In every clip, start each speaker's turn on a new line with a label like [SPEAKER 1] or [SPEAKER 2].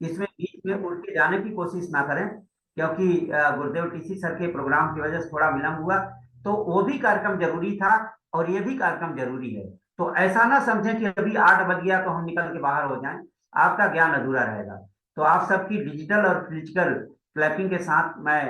[SPEAKER 1] इसमें बीच में उड़ के जाने की कोशिश ना करें, क्योंकि गुरुदेव टीसी सर के प्रोग्राम की वजह से थोड़ा विलंब हुआ। तो वो भी कार्यक्रम जरूरी था और ये भी कार्यक्रम जरूरी है। तो ऐसा ना समझें कि अभी 8 बज गया तो हम निकल के बाहर हो जाएं, आपका ज्ञान अधूरा रहेगा। तो आप सबकी डिजिटल और फिजिकल क्लैपिंग के साथ मैं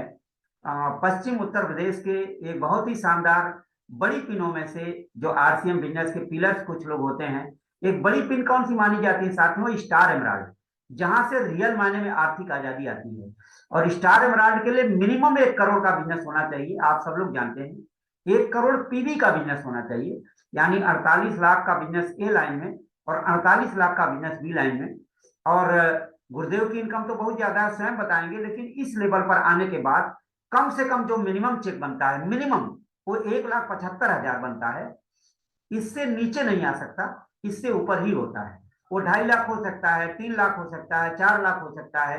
[SPEAKER 1] पश्चिम उत्तर प्रदेश के एक बहुत ही शानदार बड़ी पिनों में से, जो आरसीएम बिजनेस के पिलर्स कुछ लोग होते हैं, एक बड़ी पिन कौन सी मानी जाती है साथियों? स्टार एमराल्ड, जहां से रियल मायने में आर्थिक आजादी आती है। और स्टार एमराल्ड के लिए मिनिमम 1 करोड़ का बिजनेस होना चाहिए, आप सब लोग जानते हैं। 1 करोड़ पीवी का बिजनेस होना चाहिए, यानी 48 लाख का बिजनेस ए लाइन में और 48 लाख का बिजनेस बी लाइन में। और गुरुदेव की इनकम तो बहुत ज्यादा है, स्वयं बताएंगे, लेकिन इस लेवल पर आने के बाद कम से कम जो मिनिमम चेक बनता है, मिनिमम, वो 1,75,000 बनता है। इससे नीचे नहीं आ सकता, इससे ऊपर ही होता है। वो 2.5 लाख हो सकता है, 3 लाख हो सकता है, 4 लाख हो सकता है,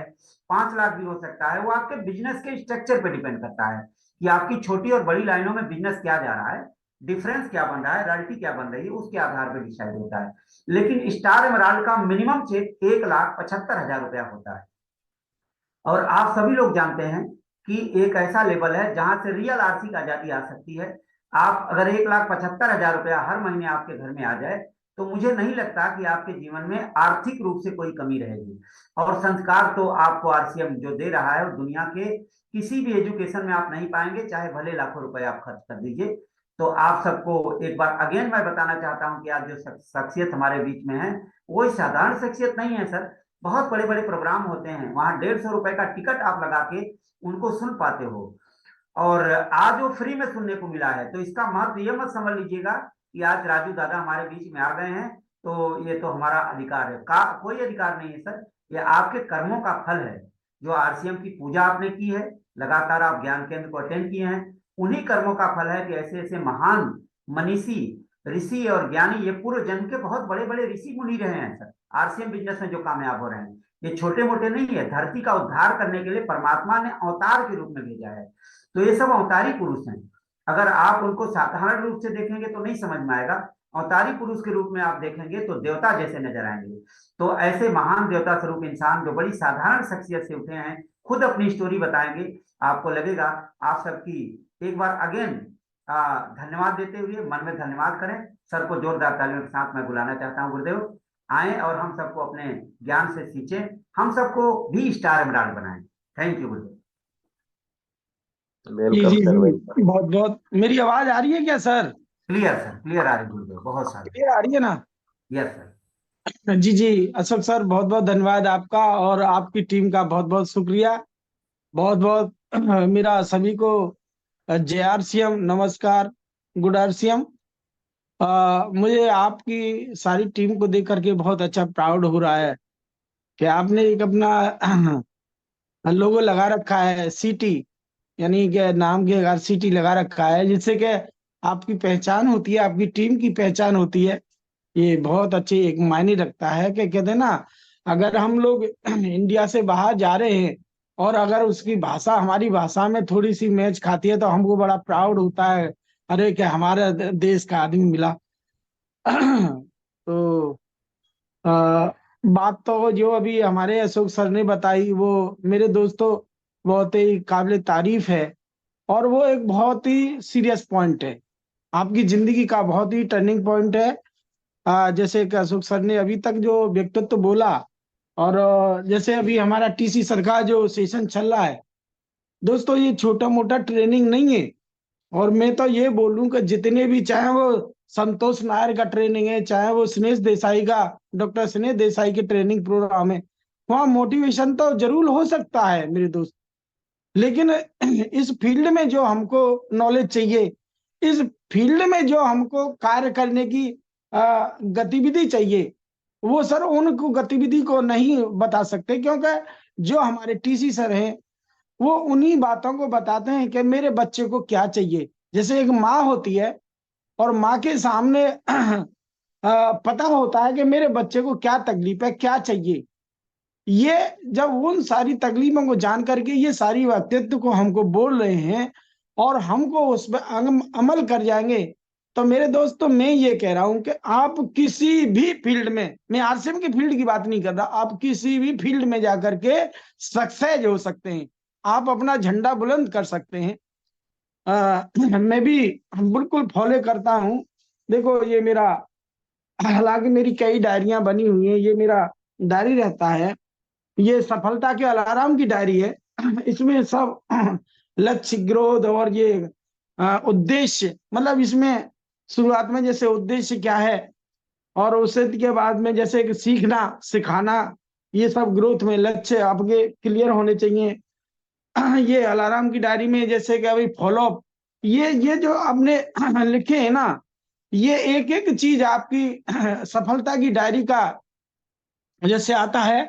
[SPEAKER 1] 5 लाख भी हो सकता है। वो आपके बिजनेस के स्ट्रक्चर पे डिपेंड करता है कि आपकी छोटी और बड़ी लाइनों में बिजनेस क्या जा रहा है, डिफरेंस क्या बन रहा है, रॉयल्टी क्या बन रही है, उसके आधार पर डिसाइड होता है। लेकिन स्टार एमराल्ड का मिनिमम चेक 1,75,000 रुपया होता है। और आप सभी लोग जानते हैं कि एक ऐसा लेवल है जहां से रियल आर्थिक आजादी आ सकती है। आप अगर 1,75,000 रुपया हर महीने आपके घर में आ जाए, तो मुझे नहीं लगता कि आपके जीवन में आर्थिक रूप से कोई कमी रहेगी। और संस्कार तो आपको आरसीएम जो दे रहा है, वो दुनिया के किसी भी एजुकेशन में आप नहीं पाएंगे, चाहे भले लाखों रुपए आप खर्च कर दीजिए। तो आप सबको एक बार अगेन मैं बताना चाहता हूं कि आज जो शख्सियत हमारे बीच में है, वो साधारण शख्सियत नहीं है सर। बहुत बड़े बड़े प्रोग्राम होते हैं, वहां 150 रुपए का टिकट आप लगा के उनको सुन पाते हो। और आज वो फ्री में सुनने को मिला है, तो इसका महत्व ये मत समझ लीजिएगा कि आज राजू दादा हमारे बीच में आ गए हैं तो ये तो हमारा अधिकार है। कोई अधिकार नहीं है सर, ये आपके कर्मों का फल है। जो आरसीएम की पूजा आपने की है, लगातार आप ज्ञान केंद्र को अटेंड किए हैं, उन्हीं कर्मों का फल है कि ऐसे ऐसे महान मनीषी, ऋषि और ज्ञानी, ये पूर्व जन्म के बहुत बड़े बड़े ऋषि मुनि रहे हैं सर, आरसीएम बिजनेस में जो कामयाब हो रहे हैं। ये छोटे मोटे नहीं है, धरती का उद्धार करने के लिए परमात्मा ने अवतार के रूप में भेजा है। तो ये सब अवतारी पुरुष हैं। अगर आप उनको साधारण रूप से देखेंगे तो नहीं समझ में आएगा, अवतारी पुरुष के रूप में आप देखेंगे तो देवता जैसे नजर आएंगे। तो ऐसे महान देवता स्वरूप इंसान जो बड़ी साधारण शख्सियत से उठे हैं, खुद अपनी स्टोरी बताएंगे, आपको लगेगा। आप सबकी एक बार अगेन धन्यवाद देते हुए मन में धन्यवाद करें। सर को जोरदार तालियों के साथ मैं बुलाना चाहता हूँ। गुरुदेव आए और हम सबको अपने ज्ञान से सींचे, हम सबको भी स्टार एमराल्ड बनाए। Thank you Gurudev.
[SPEAKER 2] जी
[SPEAKER 3] वेलकम
[SPEAKER 2] जी
[SPEAKER 3] सर,
[SPEAKER 2] जी,
[SPEAKER 3] वेलकम।
[SPEAKER 2] बहुत बहुत। मेरी आवाज आ रही है क्या सर?
[SPEAKER 1] क्लियर सर, क्लियर आ रही गुरुदेव, बहुत सारी।
[SPEAKER 2] क्लियर आ रही है ना?
[SPEAKER 1] Yes sir.
[SPEAKER 2] जी जी, अशोक सर बहुत बहुत धन्यवाद आपका और आपकी टीम का बहुत बहुत शुक्रिया। बहुत बहुत मेरा सभी को जय आरसीएम, नमस्कार, गुड आरसीएम। मुझे आपकी सारी टीम को देख करके बहुत अच्छा प्राउड हो रहा है कि आपने एक अपना लोगो लगा रखा है सीटी, यानी कि नाम के अगर सीटी लगा रखा है, जिससे कि आपकी पहचान होती है, आपकी टीम की पहचान होती है। ये बहुत अच्छी एक मायने रखता है कि कहते हैं ना, अगर हम लोग इंडिया से बाहर जा रहे हैं और अगर उसकी भाषा हमारी भाषा में थोड़ी सी मैच खाती है तो हमको बड़ा प्राउड होता है, अरे क्या हमारे देश का आदमी मिला। तो आ, बात तो जो अभी हमारे अशोक सर ने बताई वो मेरे दोस्तों बहुत ही काबिल तारीफ है। और वो एक बहुत ही सीरियस पॉइंट है, आपकी जिंदगी का बहुत ही टर्निंग पॉइंट है। जैसे कि अशोक सर ने अभी तक जो व्यक्तित्व बोला, और जैसे अभी हमारा टीसी सर का जो सेशन चल रहा है, दोस्तों ये छोटा मोटा ट्रेनिंग नहीं है। और मैं तो ये बोलूं कि जितने भी, चाहे वो संतोष नायर का ट्रेनिंग है, चाहे वो स्नेह देसाई का, डॉक्टर स्नेह देसाई के ट्रेनिंग प्रोग्राम है, वहाँ मोटिवेशन तो जरूर हो सकता है मेरे दोस्त। लेकिन इस फील्ड में जो हमको नॉलेज चाहिए, इस फील्ड में जो हमको कार्य करने की गतिविधि चाहिए, वो सर उनको गतिविधि को नहीं बता सकते, क्योंकि जो हमारे टीसी सर हैं वो उन्हीं बातों को बताते हैं कि मेरे बच्चे को क्या चाहिए। जैसे एक माँ होती है और माँ के सामने पता होता है कि मेरे बच्चे को क्या तकलीफ है, क्या चाहिए। ये जब उन सारी तकलीफों को जान करके ये सारी व्यक्तित्व को हमको बोल रहे हैं और हमको उस पर अमल कर जाएंगे, तो मेरे दोस्तों मैं ये कह रहा हूं कि आप किसी भी फील्ड में, मैं आरसीएम की फील्ड की बात नहीं कर रहा, आप किसी भी फील्ड में जाकर के सक्सेस हो सकते हैं, आप अपना झंडा बुलंद कर सकते हैं। मैं भी बिल्कुल फॉलो करता हूँ। देखो ये मेरा, हालांकि मेरी कई डायरियां बनी हुई हैं, ये मेरा डायरी रहता है, ये सफलता के अलार्म की डायरी है। इसमें सब लक्ष्य, ग्रोथ और ये उद्देश्य, मतलब इसमें शुरुआत में जैसे उद्देश्य क्या है, और उससे के बाद में जैसे कि सीखना सिखाना, ये सब ग्रोथ में लक्ष्य आपके क्लियर होने चाहिए। ये अलार्म की डायरी में जैसे कि अभी फॉलोअप, ये जो आपने लिखे हैं ना, ये एक एक चीज आपकी सफलता की डायरी का जैसे आता है।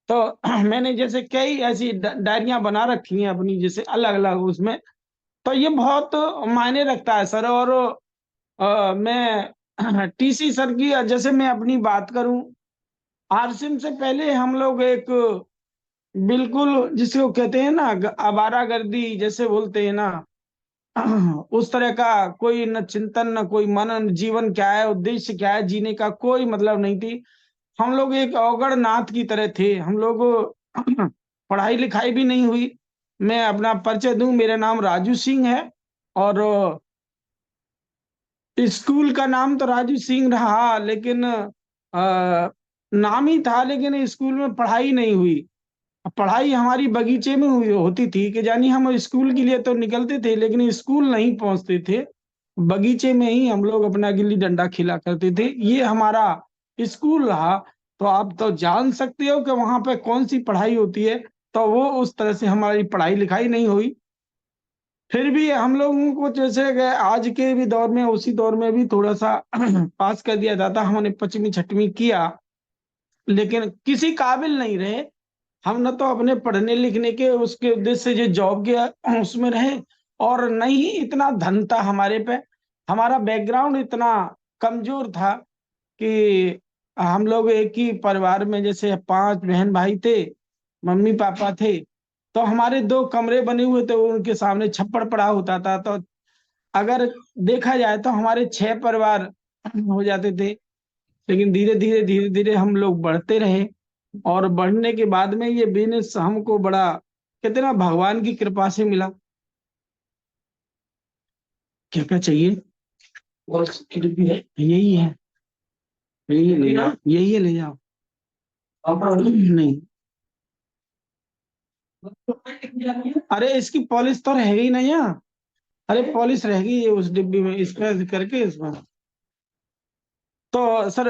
[SPEAKER 2] तो मैंने जैसे कई ऐसी डायरियां बना रखी हैं अपनी, जैसे अलग अलग उसमें, तो ये बहुत मायने रखता है सर। और मैं टीसी सर की जैसे मैं अपनी बात करूं, आरसिम से पहले हम लोग एक बिल्कुल जिसको कहते हैं ना आवारागर्दी जैसे बोलते हैं ना, उस तरह का कोई न चिंतन न कोई मनन, जीवन क्या है, उद्देश्य क्या है, जीने का कोई मतलब नहीं थी। हम लोग एक अवगढ़ नाथ की तरह थे हम लोग। पढ़ाई लिखाई भी नहीं हुई। मैं अपना परिचय दूं, मेरा नाम राजू सिंह है, और स्कूल का नाम तो राजू सिंह रहा, लेकिन नाम ही था, लेकिन स्कूल में पढ़ाई नहीं हुई। पढ़ाई हमारी बगीचे में हुई होती थी, कि जानी हम स्कूल के लिए तो निकलते थे लेकिन स्कूल नहीं पहुंचते थे, बगीचे में ही हम लोग अपना गिल्ली डंडा खेला करते थे, ये हमारा स्कूल रहा। तो आप तो जान सकते हो कि वहां पे कौन सी पढ़ाई होती है। तो वो उस तरह से हमारी पढ़ाई लिखाई नहीं हुई। फिर भी हम लोगों को जैसे कि आज के भी दौर में, उसी दौर में भी थोड़ा सा पास कर दिया जाता। हमने 5वीं 6वीं किया, लेकिन किसी काबिल नहीं रहे हम, न तो अपने पढ़ने लिखने के उसके उद्देश्य से जो जॉब के उसमें रहे, और न ही इतना धन था हमारे पे। हमारा बैकग्राउंड इतना कमजोर था कि हम लोग एक ही परिवार में जैसे 5 बहन भाई थे, मम्मी पापा थे, तो हमारे 2 कमरे बने हुए थे, उनके सामने छप्पड़ पड़ा होता था। तो अगर देखा जाए तो हमारे 6 परिवार हो जाते थे। लेकिन धीरे धीरे हम लोग बढ़ते रहे, और बढ़ने के बाद में ये बिजनेस हमको बड़ा कहते ना भगवान की कृपा से मिला। क्या क्या चाहिए, और भी है, यही है, यही ले जाओ, यही है ले जाओ। नहीं, अरे इसकी पॉलिश तो रह गई ना यहाँ, अरे पॉलिश रह गई है उस डिब्बी में, इसमें करके इसमें। तो सर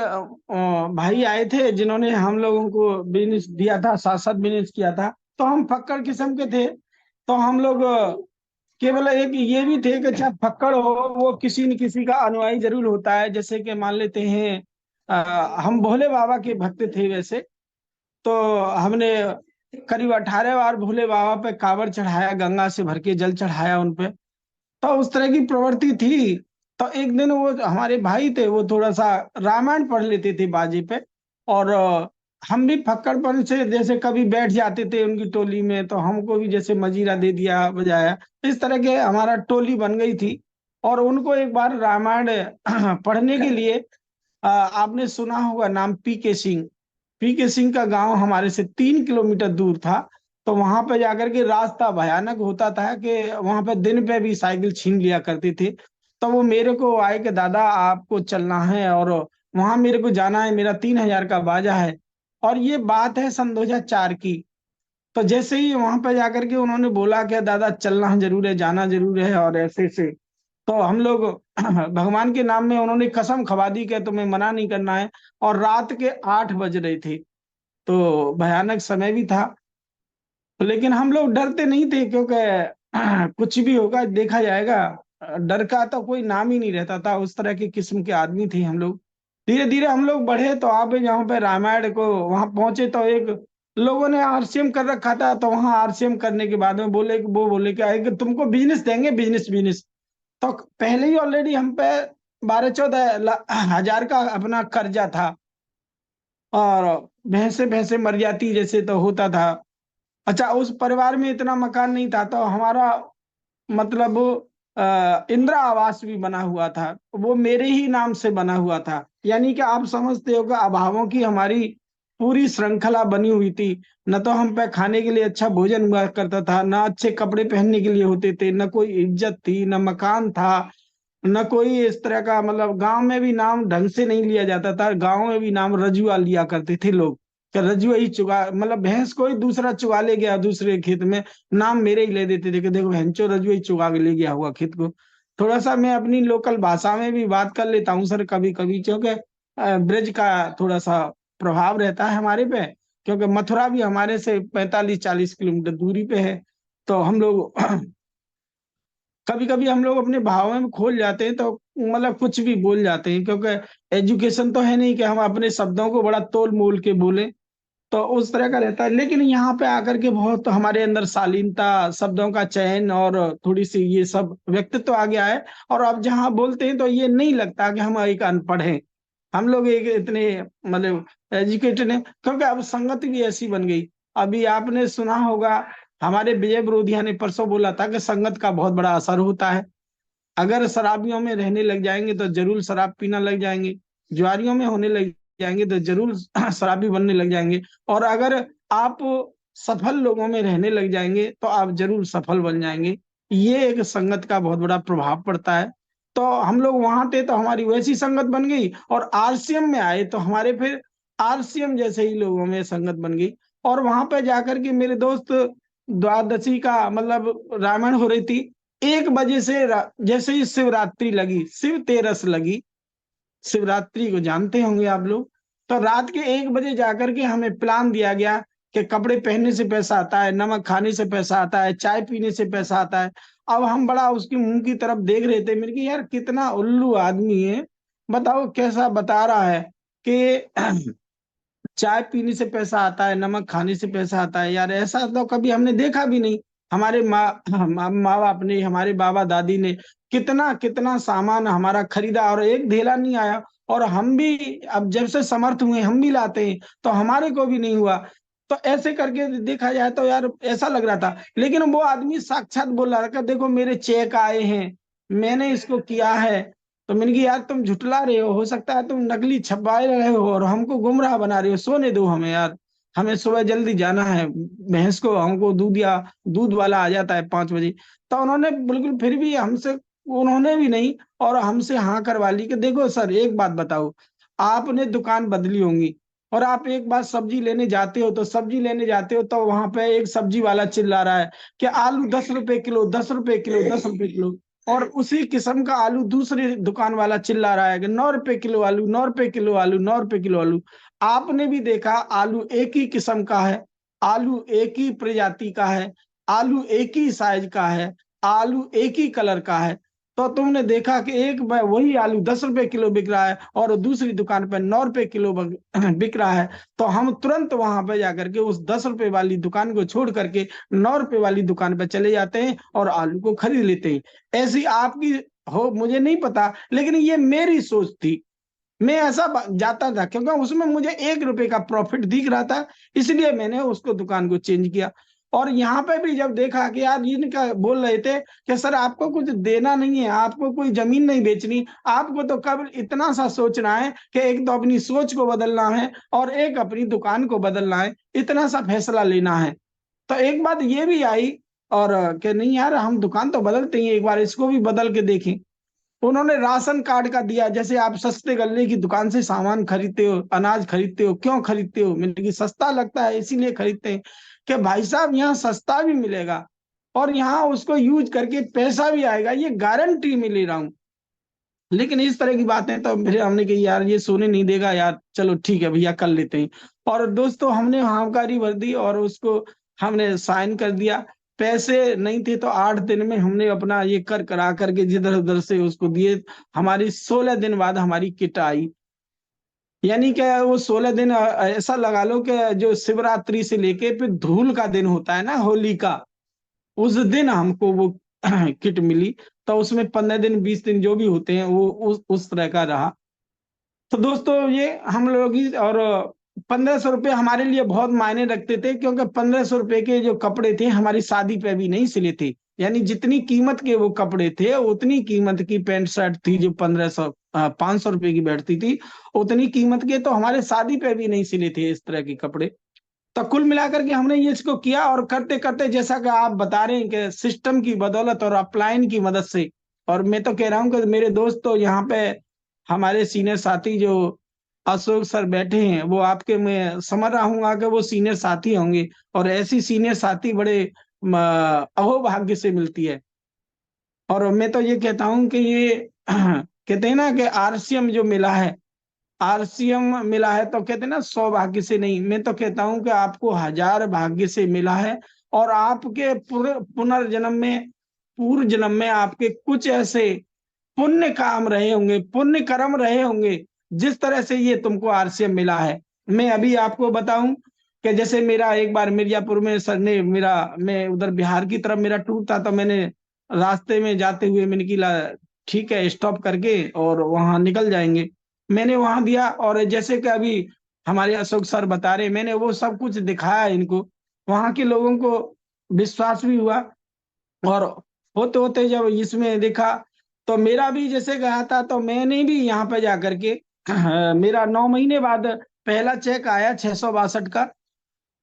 [SPEAKER 2] भाई आए थे जिन्होंने हम लोगों को बिजनेस दिया था, साथ साथ बिजनेस किया था। तो हम फक्कड़ किस्म के थे। तो हम लोग केवल एक ये भी थे कि चाहे फक्कड़ हो, वो किसी न किसी का अनुयायी जरूर होता है। जैसे कि मान लेते हैं हम भोले बाबा के भक्त थे वैसे। तो हमने करीब 18 बार भोले बाबा पे कांवड़ चढ़ाया, गंगा से भर के जल चढ़ाया उन पे। तो उस तरह की प्रवृत्ति थी। तो एक दिन वो हमारे भाई थे, वो थोड़ा सा रामायण पढ़ लेते थे बाजी पे, और हम भी फक्कड़पन से जैसे कभी बैठ जाते थे उनकी टोली में, तो हमको भी जैसे मजीरा दे दिया, बजाया। इस तरह के हमारा टोली बन गई थी। और उनको एक बार रामायण पढ़ने के लिए आपने सुना होगा नाम पी के सिंह। पी के सिंह का गांव हमारे से 3 किलोमीटर दूर था। तो वहां पे जाकर के रास्ता भयानक होता था कि वहां पे दिन पे भी साइकिल छीन लिया करते थे। तो वो मेरे को आए कि दादा आपको चलना है, और वहां मेरे को जाना है, मेरा 3,000 का बाजा है। और ये बात है सन 2004 की। तो जैसे ही वहां पे जाकर के उन्होंने बोला कि दादा चलना जरूर है, जाना जरूर है, और ऐसे से तो हम लोग भगवान के नाम में उन्होंने कसम खवा दी कि तुम्हें मना नहीं करना है। और रात के 8 बज रहे थे, तो भयानक समय भी था। लेकिन हम लोग डरते नहीं थे, क्योंकि कुछ भी होगा देखा जाएगा। डर का तो कोई नाम ही नहीं रहता था, उस तरह की किस्म के आदमी थे हम लोग। धीरे धीरे हम लोग बढ़े, तो आप यहाँ पे रामायण को वहां पहुंचे, तो एक लोगों ने आरसीएम कर रखा था। तो वहां आरसीएम करने के बाद में बोले कि वो बोले क्या है कि तुमको बिजनेस देंगे, बिजनेस बिजनेस। तो पहले ही ऑलरेडी हम पे 12-14 हजार का अपना कर्जा था, और भैंसे भैंसे मर जाती जैसे तो होता था। अच्छा, उस परिवार में इतना मकान नहीं था, तो हमारा मतलब इंदिरा आवास भी बना हुआ था, वो मेरे ही नाम से बना हुआ था। यानी कि आप समझते हो कि अभावों की हमारी पूरी श्रृंखला बनी हुई थी। न तो हम पे खाने के लिए अच्छा भोजन हुआ करता था, न अच्छे कपड़े पहनने के लिए होते थे, न कोई इज्जत थी, न मकान था, न कोई इस तरह का, मतलब गांव में भी नाम ढंग से नहीं लिया जाता था। गांव में भी नाम रजुआ लिया करते थे लोग, कि रजुआ ही चुगा, मतलब भैंस कोई दूसरा चुगा ले गया दूसरे खेत में, नाम मेरे ही ले देते थे कि देखो भैंचो रजुआ ही चुगा के ले गया हुआ खेत को। थोड़ा सा मैं अपनी लोकल भाषा में भी बात कर लेता हूँ सर कभी कभी, क्योंकि ब्रज का थोड़ा सा प्रभाव रहता है हमारे पे, क्योंकि मथुरा भी हमारे से 45-40 किलोमीटर दूरी पे है। तो हम लोग कभी कभी हम लोग अपने भावों में खोल जाते हैं, तो मतलब कुछ भी बोल जाते हैं, क्योंकि एजुकेशन तो है नहीं कि हम अपने शब्दों को बड़ा तोल मोल के बोले। तो उस तरह का रहता है। लेकिन यहाँ पे आकर के बहुत हमारे अंदर शालीनता, शब्दों का चयन और थोड़ी सी ये सब व्यक्तित्व आ गया है। और अब जहाँ बोलते हैं तो ये नहीं लगता कि हम एक अनपढ़ हैं, हम लोग एक इतने मतलब एजुकेटेड हैं, क्योंकि अब संगत भी ऐसी बन गई। अभी आपने सुना होगा, हमारे विजय विरोधिया ने परसों बोला था कि संगत का बहुत बड़ा असर होता है। अगर शराबियों में रहने लग जाएंगे तो जरूर शराब पीना लग जाएंगे, जुआरियों में होने लग जाएंगे तो जरूर शराबी बनने लग जाएंगे, और अगर आप सफल लोगों में रहने लग जाएंगे तो आप जरूर सफल बन जाएंगे। ये एक संगत का बहुत बड़ा प्रभाव पड़ता है। तो हम लोग वहां थे तो हमारी वैसी संगत बन गई, और आरसीएम में आए तो हमारे फिर आरसीएम जैसे ही लोगों में संगत बन गई। और वहां पे जाकर के मेरे दोस्त, द्वादशी का मतलब रामायण हो रही थी, 1 बजे से जैसे ही शिवरात्रि लगी, शिव तेरस लगी, शिवरात्रि को जानते होंगे आप लोग, तो रात के 1 बजे जाकर के हमें प्लान दिया गया कि कपड़े पहनने से पैसा आता है, नमक खाने से पैसा आता है, चाय पीने से पैसा आता है। अब हम बड़ा उसकी मुंह की तरफ देख रहे थे, मेरे की यार कितना उल्लू आदमी है, बताओ कैसा बता रहा है कि चाय पीने से पैसा आता है, नमक खाने से पैसा आता है। यार ऐसा तो कभी हमने देखा भी नहीं। हमारे माँ बाप ने, हमारे बाबा दादी ने कितना कितना सामान हमारा खरीदा और एक ढेला नहीं आया। और हम भी अब जब से समर्थ हुए हम भी लाते हैं, तो हमारे को भी नहीं हुआ। तो ऐसे करके देखा जाए तो यार ऐसा लग रहा था। लेकिन वो आदमी साक्षात बोल रहा था, देखो मेरे चेक आए हैं, मैंने इसको किया है। तो मैंने कहा यार तुम झुटला रहे हो सकता है तुम नकली छपवाए रहे हो और हमको गुमराह बना रहे हो, सोने दो हमें यार, हमें सुबह जल्दी जाना है। भैंस को हमको दूध, या दूध वाला आ जाता है 5 बजे। तो उन्होंने बिल्कुल फिर भी हमसे, उन्होंने भी नहीं, और हमसे हाँ करवा ली कि देखो सर एक बात बताओ, आपने दुकान बदली होंगी, और आप एक बार सब्जी लेने जाते हो, तो सब्जी लेने जाते हो तो वहां पे एक सब्जी वाला चिल्ला रहा है कि आलू 10 रुपए किलो, 10 रुपए किलो, 10 रुपए किलो। और उसी किस्म का आलू दूसरी दुकान वाला चिल्ला रहा है कि 9 रुपए किलो आलू, 9 रुपए किलो आलू, 9 रुपए किलो आलू। आपने भी देखा आलू एक ही किस्म का है, आलू एक ही प्रजाति का है, आलू एक ही साइज का है, आलू एक ही कलर का है। तो तुमने देखा कि एक वही आलू 10 रुपए किलो बिक रहा है और दूसरी दुकान पर 9 रुपए किलो बिक रहा है। तो हम तुरंत वहां पर जाकर के उस 10 रुपए वाली दुकान को छोड़ करके 9 रुपए वाली दुकान पर चले जाते हैं और आलू को खरीद लेते हैं। ऐसी आपकी हो मुझे नहीं पता, लेकिन ये मेरी सोच थी। मैं ऐसा जाता था क्योंकि उसमें मुझे 1 रुपए का प्रॉफिट दिख रहा था, इसलिए मैंने उसको दुकान को चेंज किया। और यहाँ पे भी जब देखा कि यार इनका बोल रहे थे कि सर आपको कुछ देना नहीं है, आपको कोई जमीन नहीं बेचनी, आपको तो केवल इतना सा सोचना है कि एक तो अपनी सोच को बदलना है और एक अपनी दुकान को बदलना है, इतना सा फैसला लेना है। तो एक बात ये भी आई, और कि नहीं यार हम दुकान तो बदलते ही, एक बार इसको भी बदल के देखें। उन्होंने राशन कार्ड का दिया, जैसे आप सस्ते गल्ले की दुकान से सामान खरीदते हो, अनाज खरीदते हो, क्यों खरीदते हो? मतलब कि सस्ता लगता है इसीलिए खरीदते हैं कि भाई साहब यहाँ सस्ता भी मिलेगा और यहाँ उसको यूज करके पैसा भी आएगा, ये गारंटी में ले रहा हूँ। लेकिन इस तरह की बातें तो फिर हमने कही यार ये सोने नहीं देगा यार, चलो ठीक है भैया कर लेते हैं। और दोस्तों हमने हामकारी भर दी और उसको हमने साइन कर दिया। पैसे नहीं थे तो 8 दिन में हमने अपना ये कर करा करके जिधर उधर से उसको दिए। हमारी 16 दिन बाद हमारी किट आई। यानी क्या वो 16 दिन ऐसा लगा लो कि जो शिवरात्रि से लेके फिर धूल का दिन होता है ना, होली का, उस दिन हमको वो किट मिली। तो उसमें 15 दिन 20 दिन जो भी होते हैं वो उस तरह का रहा। तो दोस्तों ये हम लोग ही, और 1500 रुपये हमारे लिए बहुत मायने रखते थे, क्योंकि 1500 रुपये के जो कपड़े थे हमारी शादी पे भी नहीं सिले थे। यानी जितनी कीमत के वो कपड़े थे उतनी कीमत की पैंट शर्ट थी जो 1500 500 रुपए की बैठती थी, उतनी कीमत के तो हमारे शादी पे भी नहीं सिले थे इस तरह के कपड़े। तो कुल मिलाकर के हमने ये इसको किया, और करते करते जैसा कि आप बता रहे हैं कि सिस्टम की बदौलत और अपलाइन की मदद से, और मैं तो कह रहा हूँ कि मेरे दोस्त तो यहाँ पे हमारे सीनियर साथी जो अशोक सर बैठे हैं, वो आपके, मैं समझ रहा हूँ कि वो सीनियर साथी होंगे, और ऐसी सीनियर साथी बड़े अहोभाग्य से मिलती है। और मैं तो ये कहता हूँ कि ये कहते हैं ना कि आरसीएम जो मिला है, आरसीएम मिला है तो कहते हैं ना 100 भाग्य से नहीं, मैं तो कहता हूं कि आपको 1000 भाग्य से मिला है। और आपके पुनर्जन्म में, पूर्व जन्म में आपके कुछ ऐसे पुण्य काम रहे होंगे, पुण्य कर्म रहे होंगे, जिस तरह से ये तुमको आरसीएम मिला है। मैं अभी आपको बताऊं कि जैसे मेरा एक बार मिर्जापुर में सर ने मेरा, मैं उधर बिहार की तरफ मेरा टूर था, तो मैंने रास्ते में जाते हुए मैंने किला ठीक है स्टॉप करके और वहां निकल जाएंगे, मैंने वहां दिया। और जैसे कि अभी हमारे अशोक सर बता रहे, मैंने वो सब कुछ दिखाया इनको, वहां के लोगों को विश्वास भी हुआ। और होते होते जब इसमें देखा, तो मेरा भी जैसे गया था, तो मैंने भी यहाँ पे जाकर के मेरा 9 महीने बाद पहला चेक आया 662 का,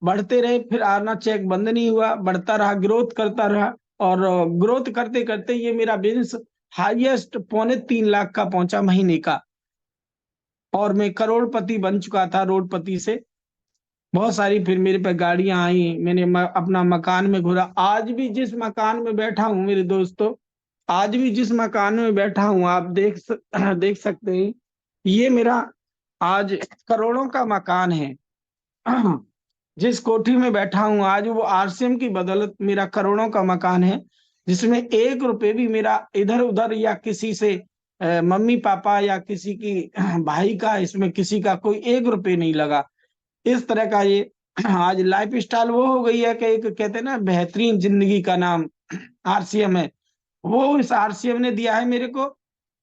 [SPEAKER 2] बढ़ते रहे, फिर आना चेक बंद नहीं हुआ, बढ़ता रहा, ग्रोथ करता रहा। और ग्रोथ करते करते ये मेरा बिजनेस हाईएस्ट 2.25 लाख का पहुंचा महीने का, और मैं करोड़पति बन चुका था रोडपति से। बहुत सारी फिर मेरे पे गाड़ियां आई, मैंने अपना मकान में घूरा। आज भी जिस मकान में बैठा हूँ मेरे दोस्तों, आज भी जिस मकान में बैठा हूँ, आप देख सकते हैं, ये मेरा आज करोड़ों का मकान है। जिस कोठी में बैठा हूँ आज, वो आरसीएम की बदौलत मेरा करोड़ों का मकान है, जिसमें 1 रुपए भी मेरा इधर उधर या किसी से मम्मी पापा या किसी की भाई का, इसमें किसी का कोई 1 रुपए नहीं लगा। इस तरह का ये आज लाइफ स्टाइल वो हो गई है कि एक कहते हैं ना बेहतरीन जिंदगी का नाम आरसीएम है, वो इस आरसीएम ने दिया है मेरे को।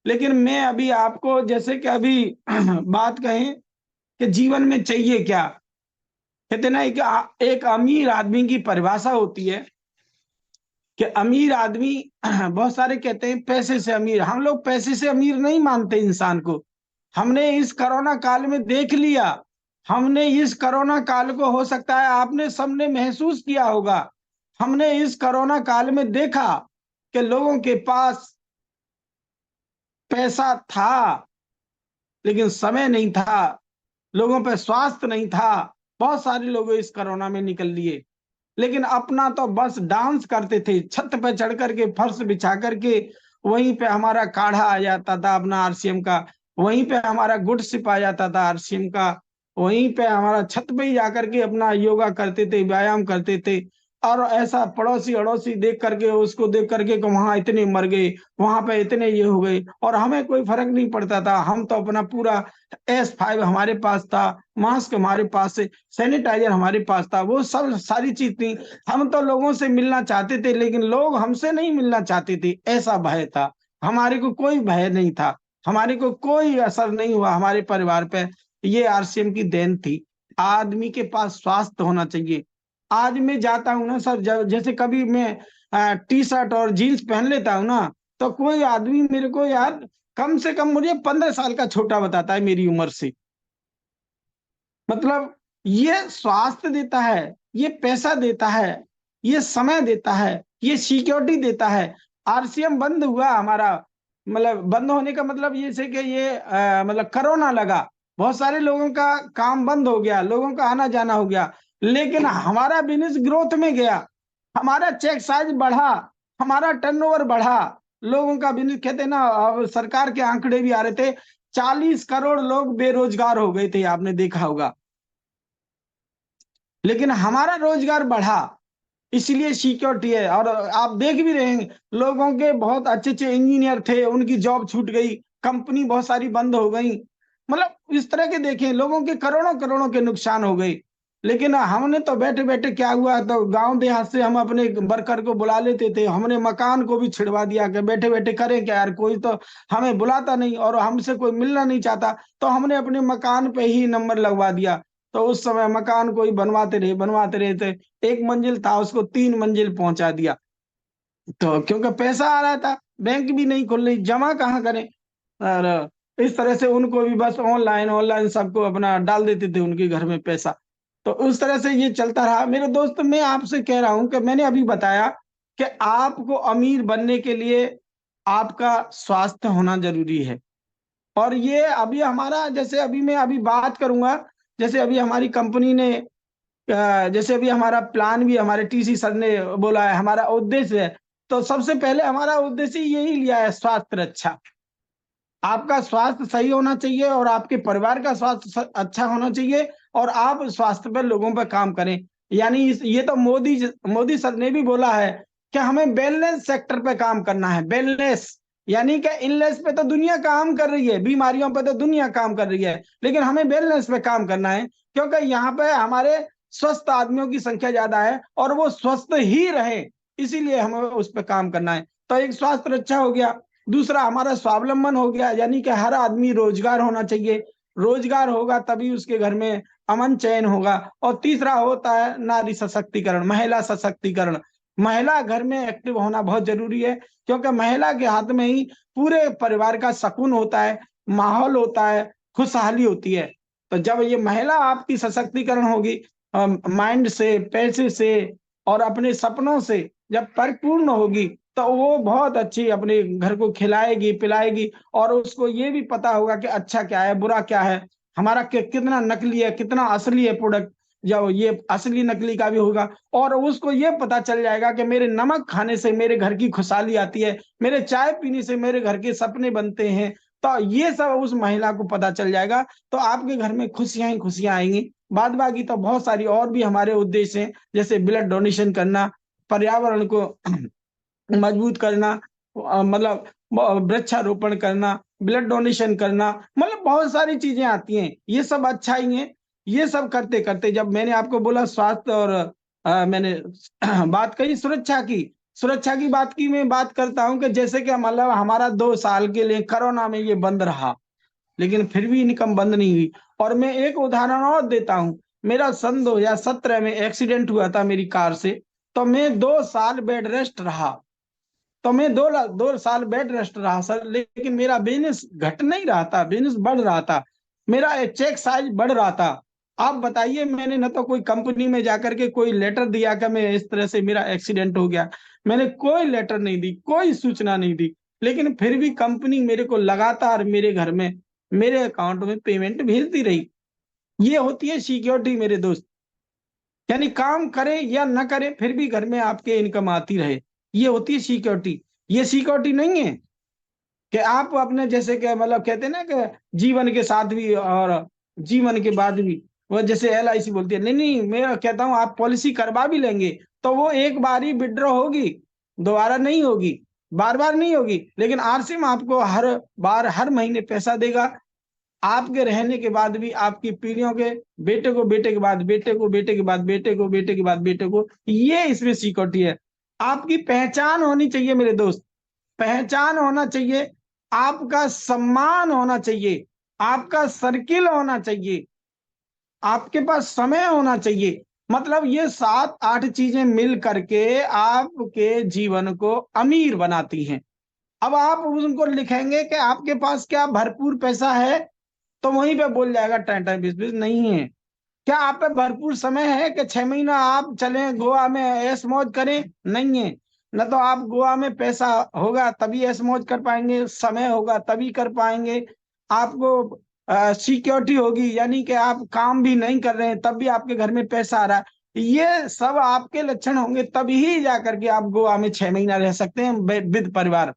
[SPEAKER 2] लेकिन मैं अभी आपको जैसे कि अभी बात कहें कि जीवन में चाहिए क्या, कहते ना एक अमीर आदमी की परिभाषा होती है कि अमीर आदमी बहुत सारे कहते हैं पैसे से अमीर, हम लोग पैसे से अमीर नहीं मानते इंसान को। हमने इस कोरोना काल में देख लिया, हमने इस कोरोना काल को, हो सकता है आपने सबने महसूस किया होगा, हमने इस कोरोना काल में देखा कि लोगों के पास पैसा था लेकिन समय नहीं था, लोगों पे स्वास्थ्य नहीं था। बहुत सारे लोग इस कोरोना में निकल लिए, लेकिन अपना तो बस डांस करते थे, छत पे चढ़ करके, फर्श बिछा करके, वहीं पे हमारा काढ़ा आ जाता था अपना आरसीएम का, वहीं पे हमारा गुड सिप आ जाता था आरसीएम का, वहीं पे हमारा छत पे ही जाकर के अपना योगा करते थे, व्यायाम करते थे। और ऐसा पड़ोसी अड़ोसी देख करके, उसको देख करके कि वहां इतने मर गए, वहां पे इतने ये हो गए, और हमें कोई फर्क नहीं पड़ता था। हम तो अपना पूरा S5 हमारे पास था, मास्क हमारे पास से, सैनिटाइजर हमारे पास था, वो सब सारी चीज थी। हम तो लोगों से मिलना चाहते थे लेकिन लोग हमसे नहीं मिलना चाहते थे, ऐसा भय था। हमारे को कोई भय नहीं था, हमारे को कोई असर नहीं हुआ हमारे परिवार पे। ये आरसीएम की देन थी। आदमी के पास स्वास्थ्य होना चाहिए। आज मैं जाता हूँ ना सर, जैसे कभी मैं टी शर्ट और जीन्स पहन लेता हूँ ना, तो कोई आदमी मेरे को यार कम से कम मुझे 15 साल का छोटा बताता है मेरी उम्र से। मतलब ये स्वास्थ्य देता है, ये पैसा देता है, ये समय देता है, ये सिक्योरिटी देता है। आरसीएम बंद हुआ हमारा, मतलब बंद होने का मतलब ये से कि ये मतलब कोरोना लगा, बहुत सारे लोगों का काम बंद हो गया, लोगों का आना जाना हो गया, लेकिन हमारा बिजनेस ग्रोथ में गया, हमारा चेक साइज बढ़ा, हमारा टर्नओवर बढ़ा, लोगों का बिजनेस, कहते ना, अब सरकार के आंकड़े भी आ रहे थे, 40 करोड़ लोग बेरोजगार हो गए थे, आपने देखा होगा, लेकिन हमारा रोजगार बढ़ा, इसलिए सिक्योरिटी है। और आप देख भी रहे हैं, लोगों के बहुत अच्छे अच्छे इंजीनियर थे, उनकी जॉब छूट गई, कंपनी बहुत सारी बंद हो गई, मतलब इस तरह के देखें, लोगों के करोड़ों करोड़ों के नुकसान हो गए। लेकिन हमने तो बैठे बैठे क्या हुआ, तो गांव देहात से हम अपने वर्कर को बुला लेते थे, हमने मकान को भी छिड़वा दिया कि बैठे बैठे करें क्या यार, कोई तो हमें बुलाता नहीं और हमसे कोई मिलना नहीं चाहता, तो हमने अपने मकान पे ही नंबर लगवा दिया। तो उस समय मकान को ही बनवाते रहे थे, 1 मंजिल था उसको 3 मंजिल पहुंचा दिया। तो क्योंकि पैसा आ रहा था, बैंक भी नहीं खुल रही, जमा कहाँ करें। और इस तरह से उनको भी बस ऑनलाइन ऑनलाइन सबको अपना डाल देते थे उनके घर में पैसा। तो उस तरह से ये चलता रहा। मेरे दोस्त, मैं आपसे कह रहा हूं कि मैंने अभी बताया कि आपको अमीर बनने के लिए आपका स्वास्थ्य होना जरूरी है। और ये अभी हमारा, जैसे अभी मैं अभी बात करूंगा, जैसे अभी हमारी कंपनी ने जैसे अभी हमारा प्लान भी हमारे टीसी सर ने बोला है, हमारा उद्देश्य है। तो सबसे पहले हमारा उद्देश्य यही लिया है, स्वास्थ्य रक्षा। आपका स्वास्थ्य सही होना चाहिए और आपके परिवार का स्वास्थ्य अच्छा होना चाहिए, और आप स्वास्थ्य पर लोगों पर काम करें। यानी ये तो मोदी सर ने भी बोला है कि हमें वेलनेस सेक्टर पे काम करना है। वेलनेस यानी कि इलनेस पे तो दुनिया काम कर रही है, बीमारियों पे तो दुनिया काम कर रही है, लेकिन हमें वेलनेस पे काम करना है, क्योंकि यहाँ पे हमारे स्वस्थ आदमियों की संख्या ज्यादा है और वो स्वस्थ ही रहे, इसीलिए हमें उस पर काम करना है। तो एक स्वास्थ्य रक्षा हो गया। दूसरा हमारा स्वावलंबन हो गया, यानी कि हर आदमी रोजगार होना चाहिए। रोजगार होगा तभी उसके घर में अमन चैन होगा। और तीसरा होता है नारी सशक्तिकरण, महिला सशक्तिकरण। महिला घर में एक्टिव होना बहुत जरूरी है, क्योंकि महिला के हाथ में ही पूरे परिवार का सुकून होता है, माहौल होता है, खुशहाली होती है। तो जब ये महिला आपकी सशक्तिकरण होगी, माइंड से, पैसे से और अपने सपनों से जब परिपूर्ण होगी, तो वो बहुत अच्छी अपने घर को खिलाएगी पिलाएगी, और उसको ये भी पता होगा कि अच्छा क्या है बुरा क्या है, हमारा कितना नकली है कितना असली है प्रोडक्ट। जब ये असली नकली का भी होगा, और उसको ये पता चल जाएगा कि मेरे नमक खाने से मेरे घर की खुशहाली आती है, मेरे चाय पीने से मेरे घर के सपने बनते हैं। तो ये सब उस महिला को पता चल जाएगा, तो आपके घर में खुशियां ही खुशियां आएंगी। बाद बाकी तो बहुत सारी और भी हमारे उद्देश्य हैं, जैसे ब्लड डोनेशन करना, पर्यावरण को मजबूत करना, मतलब वृक्षारोपण करना, ब्लड डोनेशन करना, मतलब बहुत सारी चीजें आती हैं। ये सब अच्छा ही है। ये सब करते करते जब मैंने आपको बोला स्वास्थ्य, और मैंने बात कही सुरक्षा की बात की, मैं बात करता हूं कि जैसे कि मतलब हमारा 2 साल के लिए कोरोना में ये बंद रहा, लेकिन फिर भी इनकम बंद नहीं हुई। और मैं एक उदाहरण और देता हूं। मेरा सन 2017 में एक्सीडेंट हुआ था मेरी कार से, तो मैं 2 साल बेड रेस्ट रहा। तो मैं 2 साल बेड रेस्ट रहा सर, लेकिन मेरा बिजनेस घट नहीं रहा था, बिजनेस बढ़ रहा था, मेरा चेक साइज बढ़ रहा था। आप बताइए, मैंने न तो कोई कंपनी में जाकर के कोई लेटर दिया कि मैं इस तरह से मेरा एक्सीडेंट हो गया, मैंने कोई लेटर नहीं दी, कोई सूचना नहीं दी, लेकिन फिर भी कंपनी मेरे को लगातार मेरे घर में, मेरे अकाउंट में पेमेंट भेजती रही। ये होती है सिक्योरिटी मेरे दोस्त। यानी काम करे या न करे फिर भी घर में आपके इनकम आती रहे, ये होती है सिक्योरिटी। ये सिक्योरिटी नहीं है कि आप अपने, जैसे कि मतलब कहते हैं ना कि जीवन के साथ भी और जीवन के बाद भी, वो जैसे LIC बोलती है, नहीं नहीं, मैं कहता हूं आप पॉलिसी करवा भी लेंगे तो वो एक बार ही विड्रॉ होगी, दोबारा नहीं होगी, बार बार नहीं होगी। लेकिन RCM आपको हर बार हर महीने पैसा देगा, आपके रहने के बाद भी आपकी पीढ़ियों के बेटे को, बेटे के बाद बेटे को, बेटे के बाद बेटे को, बेटे के बाद बेटे को, ये इसमें सिक्योरिटी है। आपकी पहचान होनी चाहिए मेरे दोस्त, पहचान होना चाहिए, आपका सम्मान होना चाहिए, आपका सर्किल होना चाहिए, आपके पास समय होना चाहिए। मतलब ये 7-8 चीजें मिल करके आपके जीवन को अमीर बनाती हैं। अब आप उनको लिखेंगे कि आपके पास क्या भरपूर पैसा है, तो वहीं पे बोल जाएगा टाइम टाइम बीस बीस नहीं है। क्या आप पे भरपूर समय है कि 6 महीना आप चलें गोवा में ऐश मौज करें, नहीं है। न तो आप गोवा में पैसा होगा तभी ऐश मौज कर पाएंगे, समय होगा तभी कर पाएंगे। आपको सिक्योरिटी होगी, यानी कि आप काम भी नहीं कर रहे हैं तब भी आपके घर में पैसा आ रहा है, ये सब आपके लक्षण होंगे तभी जा करके आप गोवा में 6 महीना रह सकते हैं विद परिवार।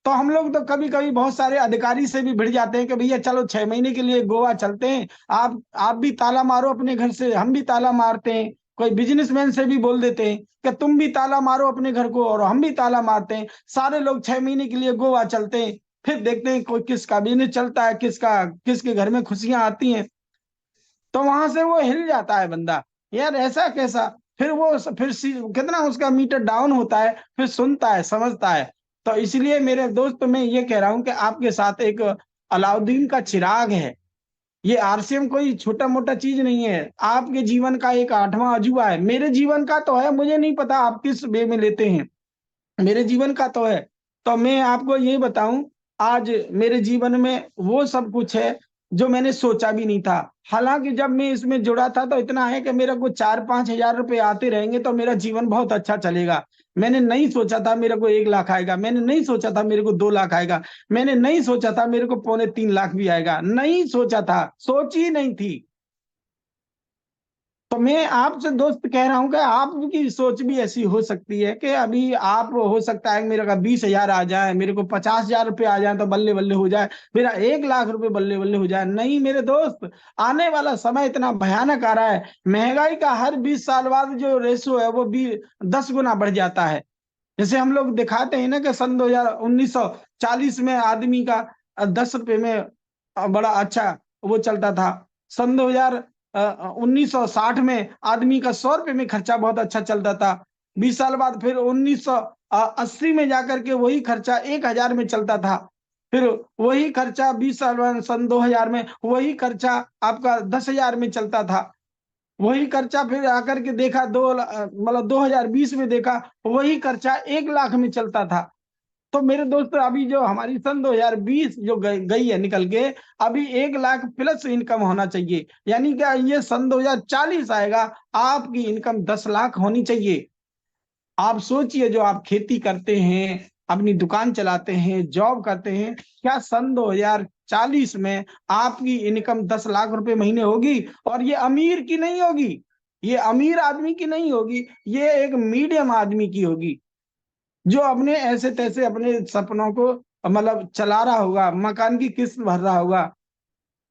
[SPEAKER 2] तो हम लोग तो कभी कभी बहुत सारे अधिकारी से भी भिड़ जाते हैं कि भैया चलो 6 महीने के लिए गोवा चलते हैं, आप भी ताला मारो अपने घर से, हम भी ताला मारते हैं। कोई बिजनेसमैन से भी बोल देते हैं कि तुम भी ताला मारो अपने घर को और हम भी ताला मारते हैं, सारे लोग 6 महीने के लिए गोवा चलते हैं। फिर देखते हैं कोई किसका बिजनेस चलता है, किसके घर में खुशियां आती हैं। तो वहां से वो हिल जाता है बंदा, यार ऐसा कैसा। फिर कितना उसका मीटर डाउन होता है, फिर सुनता है समझता है। तो इसलिए मेरे दोस्त, मैं ये कह रहा हूं कि आपके साथ एक अलाउद्दीन का चिराग है। ये RCM कोई छोटा मोटा चीज नहीं है, आपके जीवन का एक 8वां अजूबा है, मेरे जीवन का तो है, मुझे नहीं पता आप किस वे में लेते हैं। मेरे जीवन का तो है। तो मैं आपको ये बताऊं, आज मेरे जीवन में वो सब कुछ है जो मैंने सोचा भी नहीं था। हालांकि जब मैं इसमें जुड़ा था तो इतना है कि मेरे को 4-5 हजार रुपए आते रहेंगे तो मेरा जीवन बहुत अच्छा चलेगा। मैंने नहीं सोचा था मेरे को 1 लाख आएगा, मैंने नहीं सोचा था मेरे को 2 लाख आएगा, मैंने नहीं सोचा था मेरे को 2.75 लाख भी आएगा, नहीं सोचा था, सोची नहीं थी। तो मैं आपसे दोस्त कह रहा हूं कि आपकी सोच भी ऐसी हो सकती है कि अभी आप, हो सकता है मेरे का 20 हजार आ जाए, मेरे को 50 हजार रुपये आ जाए तो बल्ले बल्ले हो जाए, मेरा 1 लाख रुपए बल्ले बल्ले हो जाए। नहीं मेरे दोस्त, आने वाला समय इतना भयानक आ रहा है। महंगाई का हर 20 साल बाद जो रेशो है वो 10 गुना बढ़ जाता है। जैसे हम लोग दिखाते हैं ना कि सन 1940 में आदमी का 10 रुपए में बड़ा अच्छा वो चलता था। सन 1960 में आदमी का 100 रुपए में खर्चा बहुत अच्छा चलता था। 20 साल बाद फिर 1980 में जाकर के वही खर्चा 1 हजार में चलता था। फिर वही खर्चा 20 साल बाद सन 2000 में वही खर्चा आपका 10 हजार में चलता था। वही खर्चा फिर आकर के देखा मतलब 2020 में देखा वही खर्चा 1 लाख में चलता था। तो मेरे दोस्त अभी जो हमारी सन 2020 जो गई है निकल के, अभी 1 लाख प्लस इनकम होना चाहिए। यानी क्या ये सन 2040 आएगा, आपकी इनकम 10 लाख होनी चाहिए। आप सोचिए, जो आप खेती करते हैं, अपनी दुकान चलाते हैं, जॉब करते हैं, क्या सन 2040 में आपकी इनकम 10 लाख रुपए महीने होगी? और ये अमीर की नहीं होगी, ये अमीर आदमी की नहीं होगी, ये एक मीडियम आदमी की होगी, जो अपने ऐसे तैसे अपने सपनों को मतलब चला रहा होगा, मकान की किस्त भर रहा होगा।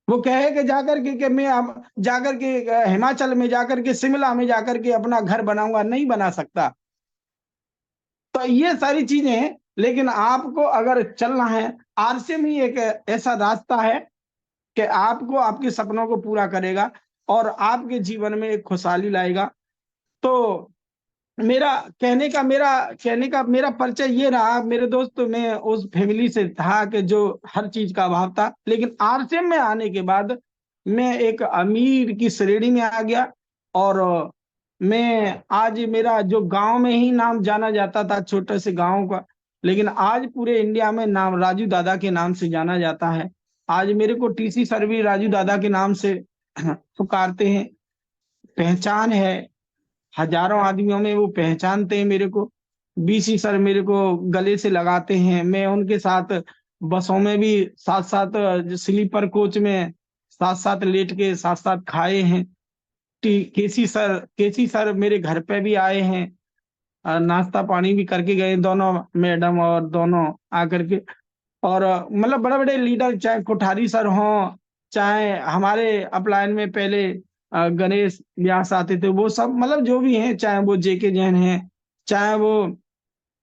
[SPEAKER 2] वो कहे कि जाकर के कि मैं अब जाकर के हिमाचल में जाकर के, शिमला में जाकर के अपना घर बनाऊंगा, नहीं बना सकता। तो ये सारी चीजें हैं। लेकिन आपको अगर चलना है, आरसीएम ही एक ऐसा रास्ता है कि आपको आपके सपनों को पूरा करेगा और आपके जीवन में एक खुशहाली लाएगा। तो मेरा परिचय ये रहा मेरे दोस्त, मैं उस फैमिली से था कि जो हर चीज का अभाव था, लेकिन आरसीएम में आने के बाद मैं एक अमीर की श्रेणी में आ गया। और मैं आज, मेरा जो गांव में ही नाम जाना जाता था छोटे से गांव का, लेकिन आज पूरे इंडिया में नाम राजू दादा के नाम से जाना जाता है। आज मेरे को टीसी सर भी राजू दादा के नाम से पुकारते हैं, पहचान है। हजारों आदमियों में वो पहचानते हैं मेरे को। बीसी सर मेरे को गले से लगाते हैं, मैं उनके साथ बसों में भी साथ साथ, स्लीपर कोच में साथ साथ लेट के साथ साथ खाए हैं। केसी सर मेरे घर पे भी आए हैं, नाश्ता पानी भी करके गए, दोनों मैडम और दोनों आकर के। और मतलब बड़े बड़े लीडर, चाहे कोठारी सर हों, चाहे हमारे अपलायन में पहले गणेश व्यास आते थे, वो सब मतलब जो भी हैं, चाहे वो जेके जैन हैं, चाहे वो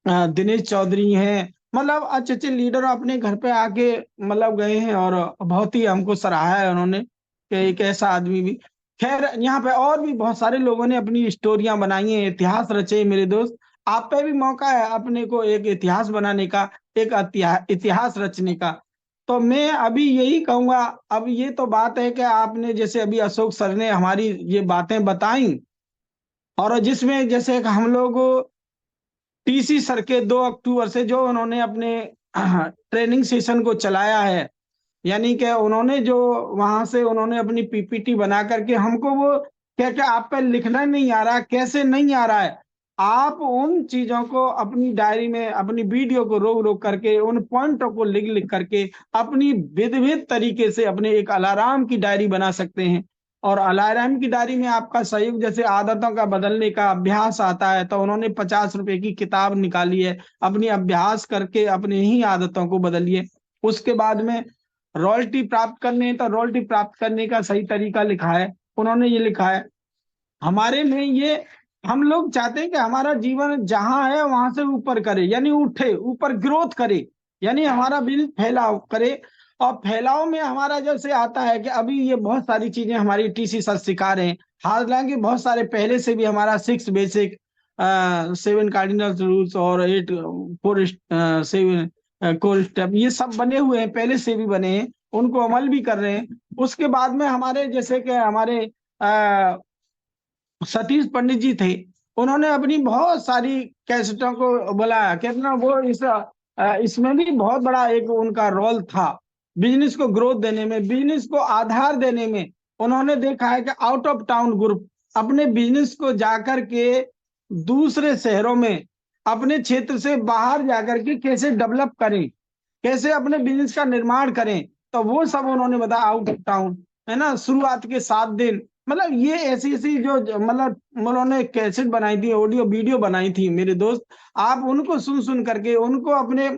[SPEAKER 2] दिनेश चौधरी हैं, मतलब अच्छे अच्छे लीडर अपने घर पे आके मतलब गए हैं और बहुत ही हमको सराहा है उन्होंने कि एक ऐसा आदमी भी। खैर, यहाँ पे और भी बहुत सारे लोगों ने अपनी स्टोरियां बनाई हैं, इतिहास रचे मेरे दोस्त। आप पे भी मौका है अपने को एक इतिहास बनाने का, एक इतिहास रचने का। तो मैं अभी यही कहूंगा, अब ये तो बात है कि आपने जैसे अभी अशोक सर ने हमारी ये बातें बताई, और जिसमें जैसे हम लोग टीसी सर के 2 अक्टूबर से जो उन्होंने अपने ट्रेनिंग सेशन को चलाया है, यानी कि उन्होंने जो वहां से उन्होंने अपनी पीपीटी बना करके हमको वो, क्या क्या आप पे लिखना नहीं आ रहा, कैसे नहीं आ रहा है, आप उन चीजों को अपनी डायरी में, अपनी वीडियो को रोक रोक करके, उन पॉइंटों को लिख लिख करके अपनी विध विध तरीके से अपने एक अलाराम की डायरी बना सकते हैं। और अलाराम की डायरी में आपका सहयोग, जैसे आदतों का बदलने का अभ्यास आता है, तो उन्होंने 50 रुपए की किताब निकाली है, अपनी अभ्यास करके अपनी ही आदतों को बदलिए। उसके बाद में रॉयल्टी प्राप्त करने है, तो रॉयल्टी प्राप्त करने का सही तरीका लिखा है, उन्होंने ये लिखा है। हमारे में ये, हम लोग चाहते हैं कि हमारा जीवन जहां है वहां से ऊपर करे, यानी उठे, ऊपर ग्रोथ करे, यानी हमारा बिल फैलाव करे। और फैलाव में हमारा जैसे आता है कि अभी ये बहुत सारी चीजें हमारी टीसी सर सिखा रहे हैं, हालांकि बहुत सारे पहले से भी हमारा 6 बेसिक, 7 कार्डिनल रूल्स और 8 4 7 कोर स्टेप, ये सब बने हुए हैं, पहले से भी बने हैं, उनको अमल भी कर रहे हैं। उसके बाद में हमारे जैसे कि हमारे सतीश पंडित जी थे, उन्होंने अपनी बहुत सारी कैसेटों को बुलाया, कितना वो इसमें भी बहुत बड़ा एक उनका रोल था बिजनेस को ग्रोथ देने में, बिजनेस को आधार देने में। उन्होंने देखा है कि आउट ऑफ टाउन ग्रुप अपने बिजनेस को जाकर के दूसरे शहरों में, अपने क्षेत्र से बाहर जाकर के कैसे डेवलप करें, कैसे अपने बिजनेस का निर्माण करें, तो वो सब उन्होंने बताया आउट ऑफ टाउन, है ना। शुरुआत के 7 दिन, मतलब ये ऐसी ऐसी जो मतलब उन्होंने कैसेट बनाई थी, ऑडियो वीडियो बनाई थी मेरे दोस्त, आप उनको सुन सुन करके, उनको अपने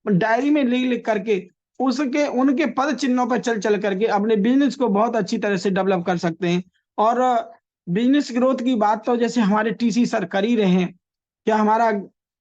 [SPEAKER 2] डायरी में लिख लिख करके, उसके उनके पद चिन्हों पर चल चल करके अपने बिजनेस को बहुत अच्छी तरह से डेवलप कर सकते हैं। और बिजनेस ग्रोथ की बात तो जैसे हमारे टीसी सर कर ही रहे हैं, क्या हमारा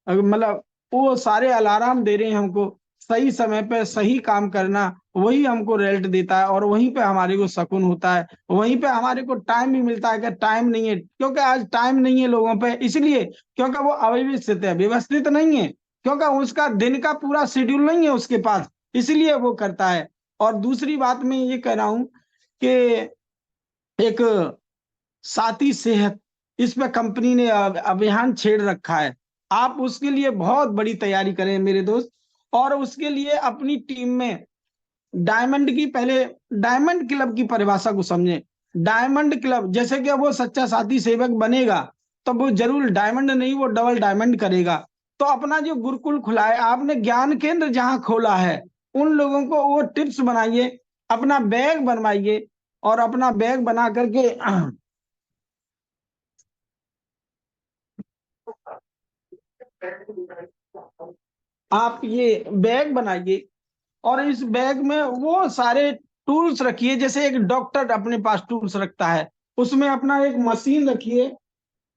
[SPEAKER 2] मतलब वो सारे अलार्म दे रहे हैं हमको, सही समय पे सही काम करना, वही हमको रिजल्ट देता है, और वहीं पे हमारे को सुकून होता है, वहीं पे हमारे को टाइम भी मिलता है कि टाइम नहीं है, क्योंकि आज टाइम नहीं है लोगों पे, इसलिए क्योंकि वो अव्यवस्थित है, व्यवस्थित नहीं है, क्योंकि उसका दिन का पूरा शेड्यूल नहीं है उसके पास, इसलिए वो करता है। और दूसरी बात मैं ये कह रहा हूं कि एक साथी सेहत, इस पे कंपनी ने अभियान छेड़ रखा है, आप उसके लिए बहुत बड़ी तैयारी करें मेरे दोस्त। और उसके लिए अपनी टीम में डायमंड की, पहले डायमंड क्लब की परिभाषा को समझें। डायमंड क्लब, जैसे कि वो सच्चा साथी सेवक बनेगा तो वो जरूर डायमंड नहीं, वो डबल डायमंड करेगा। तो अपना जो गुरुकुल खुला है आपने, ज्ञान केंद्र जहां खोला है, उन लोगों को वो टिप्स बनाइए, अपना बैग बनवाइए, और अपना बैग बना करके आप ये बैग बनाइए, और इस बैग में वो सारे टूल्स रखिए, जैसे एक डॉक्टर अपने पास टूल्स रखता है, उसमें अपना एक मशीन रखिए।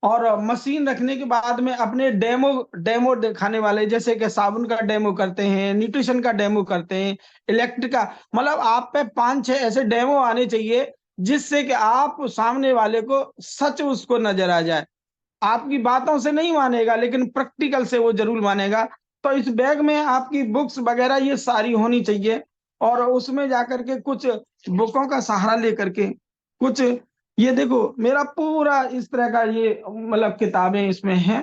[SPEAKER 2] और मशीन रखने के बाद में अपने डेमो डेमो दिखाने वाले, जैसे कि साबुन का डेमो करते हैं, न्यूट्रिशन का डेमो करते हैं, इलेक्ट्रिक का, मतलब आप पे 5-6 ऐसे डेमो आने चाहिए, जिससे कि आप सामने वाले को सच उसको नजर आ जाए। आपकी बातों से नहीं मानेगा, लेकिन प्रैक्टिकल से वो जरूर मानेगा। तो इस बैग में आपकी बुक्स वगैरह ये सारी होनी चाहिए, और उसमें जाकर के कुछ बुकों का सहारा लेकर के, कुछ, ये देखो मेरा पूरा इस तरह का ये मतलब किताबें इसमें हैं,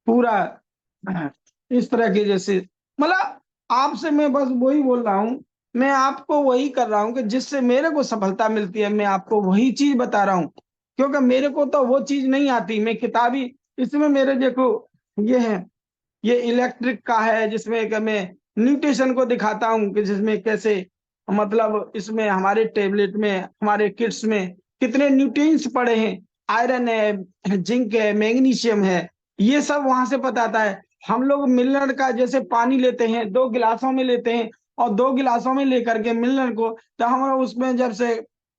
[SPEAKER 2] पूरा इस तरह के, जैसे मतलब आपसे मैं बस वही बोल रहा हूँ, मैं आपको वही कर रहा हूँ कि जिससे मेरे को सफलता मिलती है, मैं आपको वही चीज बता रहा हूँ, क्योंकि मेरे को तो वो चीज नहीं आती, मैं किताबी, इसमें मेरे देखो ये है, ये इलेक्ट्रिक का है, जिसमें कि मैं न्यूट्रिशन को दिखाता हूँ कि जिसमें कैसे, मतलब इसमें हमारे टेबलेट में, हमारे किट्स में कितने न्यूट्रिएंट्स पड़े हैं, आयरन है, जिंक है, मैग्नीशियम है, ये सब वहां से बताता है। हम लोग मिनरल का जैसे पानी लेते हैं, 2 गिलासों में लेते हैं, और 2 गिलासों में लेकर के मिनरल को, तो हम उसमें जब से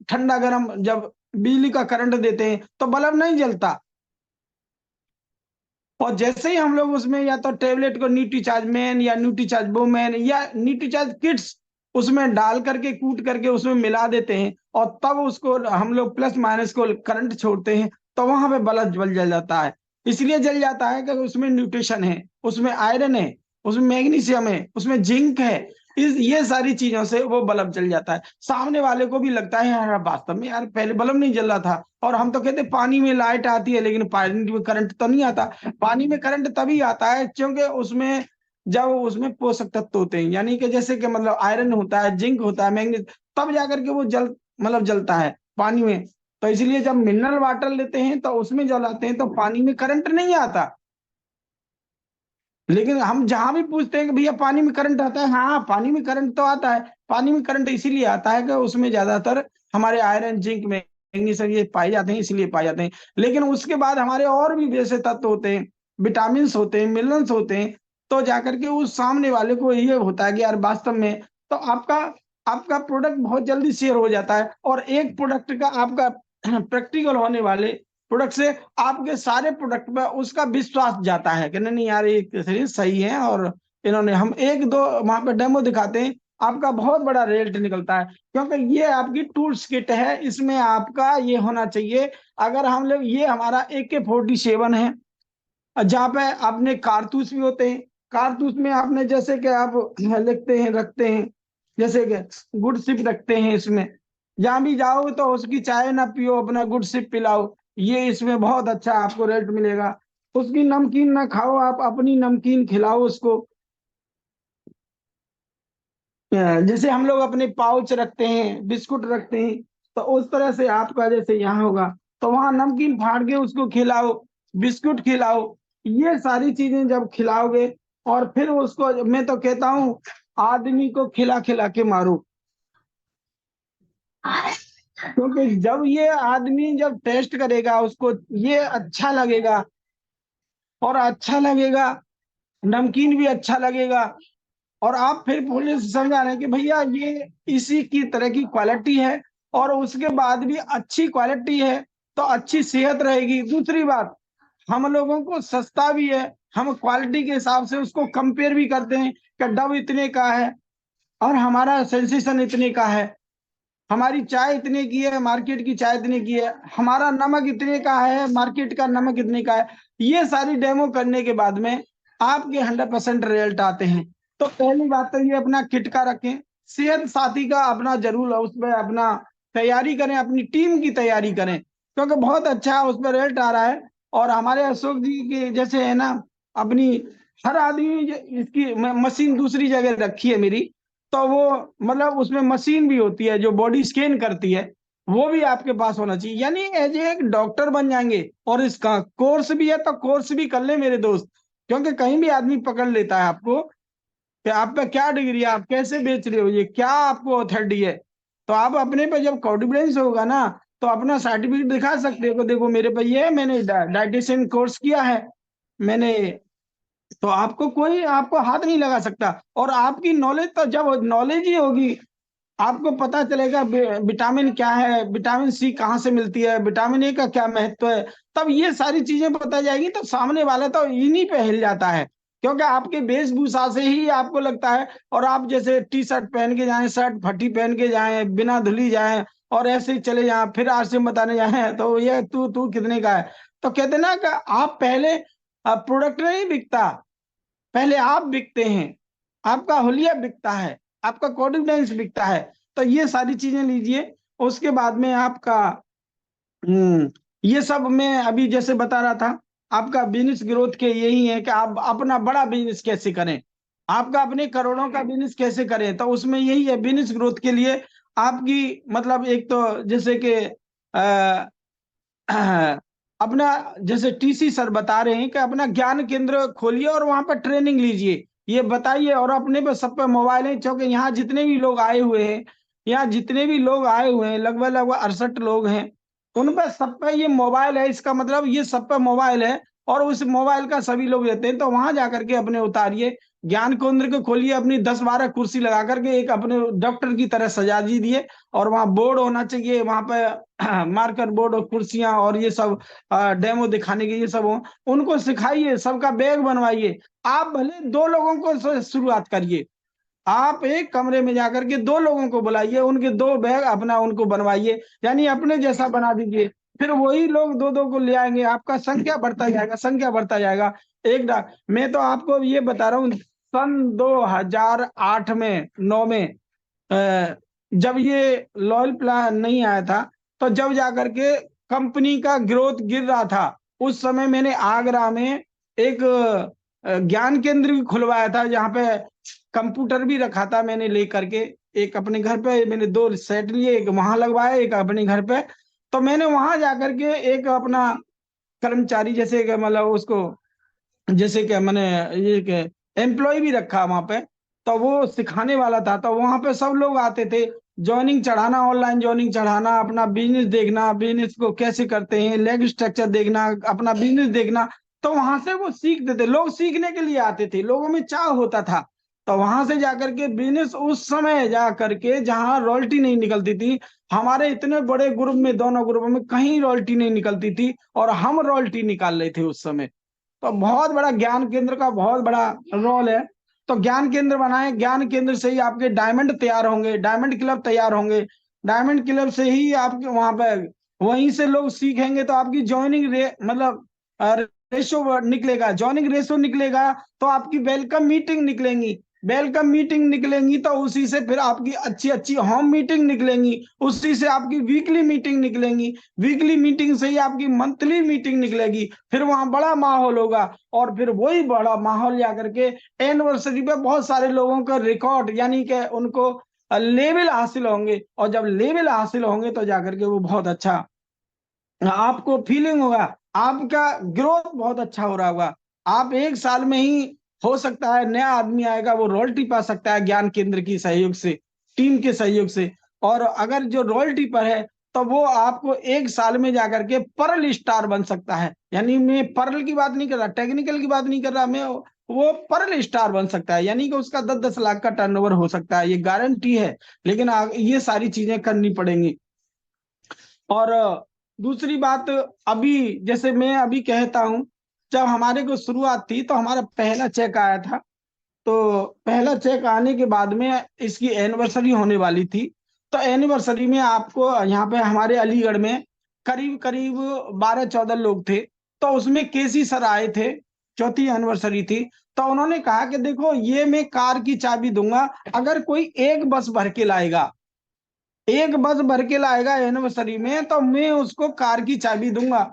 [SPEAKER 2] ठंडा गर्म, जब बिजली का करंट देते हैं तो बल्ब नहीं जलता, और जैसे ही हम लोग उसमें या तो टेबलेट को न्यूट्रीचार्ज मैन या न्यूट्रीचार्ज वुमेन या न्यूट्रीचार्ज किड्स उसमें डाल करके, कूट करके उसमें मिला देते हैं, और तब उसको हम लोग प्लस माइनस को करंट छोड़ते हैं, तो वहां पे बल्ब जल जाता है। इसलिए जल जाता है कि उसमें न्यूट्रिशन है, उसमें आयरन है, उसमें मैग्नीशियम है, उसमें जिंक है, इस ये सारी चीजों से वो बल्ब जल जाता है। सामने वाले को भी लगता है यार वास्तव में यार पहले बल्ब नहीं जल रहा था, और हम तो कहते पानी में लाइट आती है लेकिन पानी में करंट तो नहीं आता। पानी में करंट तभी आता है क्योंकि उसमें, जब उसमें पोषक तत्व होते हैं, यानी कि जैसे कि मतलब आयरन होता है, जिंक होता है, मैग्नीज, तब जाकर के वो मतलब जलता है पानी में। तो इसलिए जब मिनरल वाटर लेते हैं तो उसमें जलाते हैं तो पानी में करंट नहीं आता। लेकिन हम जहां भी पूछते हैं कि भैया पानी में करंट आता है, हाँ पानी में करंट तो आता है, पानी में करंट इसीलिए आता है कि उसमें ज्यादातर हमारे आयरन, जिंक, मैग्नीशियम ये पाए जाते हैं, इसलिए पाए जाते हैं। लेकिन उसके बाद हमारे और भी जैसे तत्व होते हैं, विटामिन होते हैं, मिनरल्स होते हैं, तो जाकर के उस सामने वाले को ये होता है कि यार वास्तव में, तो आपका आपका प्रोडक्ट बहुत जल्दी शेयर हो जाता है, और एक प्रोडक्ट का आपका प्रैक्टिकल होने वाले प्रोडक्ट से आपके सारे प्रोडक्ट पे उसका विश्वास जाता है कि नहीं नहीं यार ये सही है, और इन्होंने, हम एक दो वहां पे डेमो दिखाते हैं, आपका बहुत बड़ा रिजल्ट निकलता है, क्योंकि ये आपकी टूल्स किट है, इसमें आपका ये होना चाहिए। अगर हम लोग, ये हमारा AK-47 है, जहाँ पे आपने कारतूस भी होते हैं, कारतूस में आपने जैसे कि आप लिखते हैं, रखते हैं, जैसे कि गुड सिप रखते हैं इसमें, जहां भी जाओगे तो उसकी चाय ना पियो, अपना गुड सिप पिलाओ, ये इसमें बहुत अच्छा आपको रेट मिलेगा। उसकी नमकीन ना खाओ, आप अपनी नमकीन खिलाओ उसको। जैसे हम लोग अपने पाउच रखते हैं, बिस्कुट रखते हैं, तो उस तरह से आपका जैसे यहाँ होगा, तो वहां नमकीन फाड़ के उसको खिलाओ, बिस्कुट खिलाओ। ये सारी चीजें जब खिलाओगे, और फिर उसको, मैं तो कहता हूँ आदमी को खिला खिला के मारो। क्योंकि जब ये आदमी जब टेस्ट करेगा, उसको ये अच्छा लगेगा, और अच्छा लगेगा, नमकीन भी अच्छा लगेगा, और आप फिर पुलिस से समझा रहे हैं कि भैया ये इसी की तरह की क्वालिटी है, और उसके बाद भी अच्छी क्वालिटी है, तो अच्छी सेहत रहेगी। दूसरी बात, हम लोगों को सस्ता भी है, हम क्वालिटी के हिसाब से उसको कंपेयर भी करते हैं कि डव इतने का है और हमारा सेंसेशन इतने का है, हमारी चाय इतने की है, मार्केट की चाय इतने की है, हमारा नमक इतने का है, मार्केट का नमक इतने का है। ये सारी डेमो करने के बाद में आपके 100% रिजल्ट आते हैं। तो पहली बात तो ये अपना किट का रखें, सेहत साथी का अपना जरूर उसमें अपना तैयारी करें, अपनी टीम की तैयारी करें, क्योंकि बहुत अच्छा उस पर रिजल्ट आ रहा है। और हमारे अशोक जी के जैसे है ना, अपनी हर आदमी इसकी मशीन दूसरी जगह रखी है मेरी, तो वो मतलब उसमें मशीन भी होती है जो बॉडी स्कैन करती है, वो भी आपके पास होना चाहिए। यानी एज एक डॉक्टर बन जाएंगे। और इसका कोर्स भी है, तो कोर्स भी कर ले मेरे दोस्त, क्योंकि कहीं भी आदमी पकड़ लेता है आपको कि आप पे क्या डिग्री है, आप कैसे बेच रहे हो, ये क्या आपको अथॉरिटी है। तो आप अपने पे जब कॉन्फिडेंस होगा ना, तो अपना सर्टिफिकेट दिखा सकते हो, देखो मेरे पे ये है, मैंने डाइटिशियन कोर्स किया है, मैंने। तो आपको कोई आपको हाथ नहीं लगा सकता। और आपकी नॉलेज, तो जब नॉलेज ही होगी, आपको पता चलेगा विटामिन क्या है, विटामिन सी कहाँ से मिलती है, विटामिन ए का क्या महत्व है, तब ये सारी चीजें पता जाएगी, तो सामने वाला तो इन्हीं पे हिल जाता है। क्योंकि आपके वेशभूषा से ही आपको लगता है, और आप जैसे टी शर्ट पहन के जाएं, शर्ट फटी पहन के जाएं, बिना धुली जाएं, और ऐसे ही चले जाएं, फिर आरसी बताने जाएं, तो ये तू तू कितने का है। तो कहते ना कि आप पहले प्रोडक्ट नहीं बिकता, पहले आप बिकते हैं, आपका हुलिया बिकता है, आपका कॉन्फिडेंस बिकता है। तो ये सारी चीजें लीजिए। उसके बाद में आपका ये सब मैं अभी जैसे बता रहा था, आपका बिजनेस ग्रोथ के यही है कि आप अपना बड़ा बिजनेस कैसे करें, आपका अपने करोड़ों का बिजनेस कैसे करें। तो उसमें यही है, बिजनेस ग्रोथ के लिए आपकी मतलब एक तो जैसे कि अपना, जैसे टीसी सर बता रहे हैं कि अपना ज्ञान केंद्र खोलिए और वहां पर ट्रेनिंग लीजिए, ये बताइए। और अपने पे सब पे मोबाइल है, क्योंकि यहाँ जितने भी लोग आए हुए हैं, यहाँ जितने भी लोग आए हुए हैं, लगभग लगभग 68 लोग हैं, उन पे सब पे ये मोबाइल है। इसका मतलब ये सब पे मोबाइल है, और उस मोबाइल का सभी लोग लेते हैं। तो वहां जाकर के अपने उतारिए, ज्ञान केंद्र को खोलिए, अपनी 10-12 कुर्सी लगा करके एक अपने डॉक्टर की तरह सजा दीजिए। और वहां बोर्ड होना चाहिए, वहां पे मार्कर बोर्ड और कुर्सियां और ये सब डेमो दिखाने के ये सब हो, उनको सिखाइए, सबका बैग बनवाइए। आप भले 2 लोगों को शुरुआत करिए, आप एक कमरे में जाकर के 2 लोगों को बुलाइए, उनके 2 बैग अपना उनको बनवाइए, यानी अपने जैसा बना दीजिए। फिर वही लोग 2-2 को ले आएंगे, आपका संख्या बढ़ता जाएगा, संख्या बढ़ता जाएगा। मैं तो आपको ये बता रहा हूँ, सन 2008 में 9 में जब ये लॉयल प्लान नहीं आया था, तो जब जाकर के कंपनी का ग्रोथ गिर रहा था, उस समय मैंने आगरा में एक ज्ञान केंद्र भी खुलवाया था, जहाँ पे कंप्यूटर भी रखा था मैंने लेकर के। एक अपने घर पे मैंने 2 सेट लिए, एक वहां लगवाया, एक अपने घर पे। तो मैंने वहां जाकर के एक अपना कर्मचारी जैसे कि मतलब उसको, जैसे कि मैंने ये कि एम्प्लॉय भी रखा वहां पे, तो वो सिखाने वाला था। तो वहां पे सब लोग आते थे, ज्वाइनिंग चढ़ाना, ऑनलाइन ज्वाइनिंग चढ़ाना, अपना बिजनेस देखना, बिजनेस को कैसे करते हैं, लेग स्ट्रक्चर देखना, अपना बिजनेस देखना। तो वहां से वो सीखते थे, लोग सीखने के लिए आते थे, लोगों में चाह होता था। तो वहां से जाकर के बिजनेस, उस समय जा करके जहां रॉयल्टी नहीं निकलती थी, हमारे इतने बड़े ग्रुप में, दोनों ग्रुपों में कहीं रॉयल्टी नहीं निकलती थी, और हम रॉयल्टी निकाल रहे थे उस समय। तो बहुत बड़ा ज्ञान केंद्र का बहुत बड़ा रोल है। तो ज्ञान केंद्र बनाए, ज्ञान केंद्र से ही आपके डायमंड तैयार होंगे, डायमंड क्लब तैयार होंगे, डायमंड क्लब से ही आपके वहां पे, वहीं से लोग सीखेंगे, तो आपकी ज्वाइनिंग मतलब रेशो निकलेगा, ज्वाइनिंग रेशो निकलेगा, तो आपकी वेलकम मीटिंग निकलेंगी, वेलकम मीटिंग निकलेंगी, तो उसी से फिर आपकी अच्छी अच्छी होम मीटिंग निकलेंगी, उसी से आपकी वीकली मीटिंग निकलेंगी, वीकली मीटिंग से ही आपकी मंथली मीटिंग निकलेगी, फिर वहां बड़ा माहौल होगा, और फिर वही बड़ा माहौल जाकर के एनिवर्सरी पे बहुत सारे लोगों का रिकॉर्ड यानी कि उनको लेवल हासिल होंगे, और जब लेवल हासिल होंगे तो जाकर के वो बहुत अच्छा आपको फीलिंग होगा, आपका ग्रोथ बहुत अच्छा हो रहा होगा। आप एक साल में ही हो सकता है नया आदमी आएगा, वो रॉयल्टी पा सकता है ज्ञान केंद्र की सहयोग से, टीम के सहयोग से। और अगर जो रॉयल्टी पर है तो वो आपको एक साल में जाकर के पर्ल स्टार बन सकता है। यानी मैं पर्ल की बात नहीं कर रहा, टेक्निकल की बात नहीं कर रहा मैं, वो पर्ल स्टार बन सकता है, यानी कि उसका 10-10 लाख का टर्नओवर हो सकता है, ये गारंटी है। लेकिन ये सारी चीजें करनी पड़ेंगी। और दूसरी बात, अभी जैसे मैं अभी कहता हूं, जब हमारे को शुरुआत थी तो हमारा पहला चेक आया था, तो पहला चेक आने के बाद में इसकी एनिवर्सरी होने वाली थी। तो एनिवर्सरी में आपको यहाँ पे हमारे अलीगढ़ में करीब करीब 12-14 लोग थे, तो उसमें केसी सर आए थे, चौथी एनिवर्सरी थी। तो उन्होंने कहा कि देखो ये मैं कार की चाबी दूंगा, अगर कोई एक बस भर के लाएगा, एक बस भर के लाएगा एनिवर्सरी में, तो मैं उसको कार की चाबी दूंगा।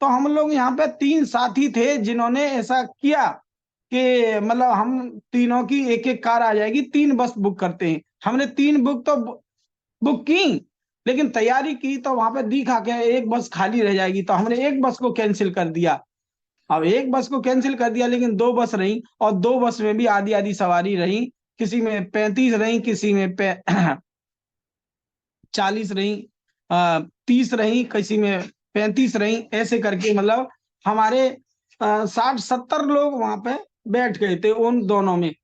[SPEAKER 2] तो हम लोग यहाँ पे 3 साथी थे जिन्होंने ऐसा किया कि मतलब हम तीनों की एक एक कार आ जाएगी, 3 बस बुक करते हैं। हमने 3 बुक तो बुक की, लेकिन तैयारी की तो वहां पे दिखा के एक बस खाली रह जाएगी, तो हमने एक बस को कैंसिल कर दिया। अब एक बस को कैंसिल कर दिया, लेकिन 2 बस रही, और 2 बस में भी आधी आधी सवारी रही, किसी में 35 रही, किसी में 40 रही, 30 रही, किसी में 35 रही, ऐसे करके मतलब हमारे 60-70 लोग वहां पे बैठ गए थे उन दोनों में।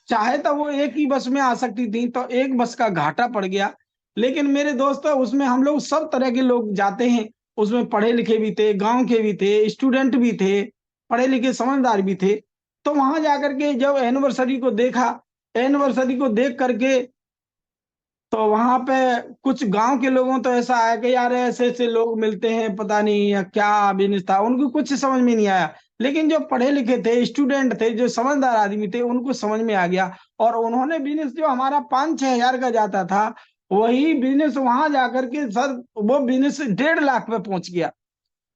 [SPEAKER 2] चाहे तो वो एक ही बस में आ सकती थी, तो एक बस का घाटा पड़ गया। लेकिन मेरे दोस्त, उसमें हम लोग सब तरह के लोग जाते हैं, उसमें पढ़े लिखे भी थे, गांव के भी थे, स्टूडेंट भी थे, पढ़े लिखे समझदार भी थे। तो वहां जाकर के जब एनिवर्सरी को देखा, एनिवर्सरी को देख करके, तो वहां पे कुछ गांव के लोगों तो ऐसा आया कि यार ऐसे ऐसे लोग मिलते हैं, पता नहीं या क्या बिजनेस था, उनको कुछ समझ में नहीं आया। लेकिन जो पढ़े लिखे थे, स्टूडेंट थे, जो समझदार आदमी थे, उनको समझ में आ गया। और उन्होंने बिजनेस जो हमारा 5-6 हजार का जाता था, वही बिजनेस वहां जाकर के सर, वो बिजनेस 1.5 लाख पे पहुंच गया।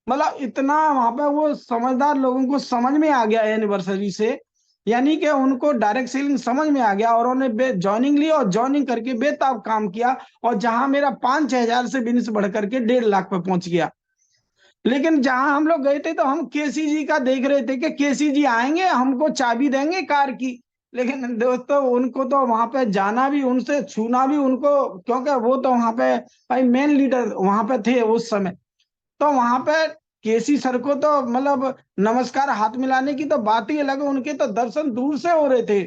[SPEAKER 2] मतलब इतना वहां पे वो समझदार लोगों को समझ में आ गया एनिवर्सरी से, यानी कि उनको डायरेक्ट सेलिंग समझ में आ गया, और उन्होंने ज्वाइनिंग ली, और ज्वाइनिंग करके बेताब काम किया। और जहां मेरा 5-6 हजार से बिजनेस बढ़ करके 1.5 लाख पे पहुंच गया। लेकिन जहां हम लोग गए थे तो हम केसी जी का देख रहे थे कि केसी जी आएंगे, हमको चाबी देंगे कार की। लेकिन दोस्तों, उनको तो वहां पे जाना भी, उनसे छूना भी उनको, क्योंकि वो तो वहां पे भाई मेन लीडर वहां पे थे उस समय। तो वहां पे केसी सर को तो मतलब नमस्कार हाथ मिलाने की तो बात ही अलग है, उनके तो दर्शन दूर से हो रहे थे।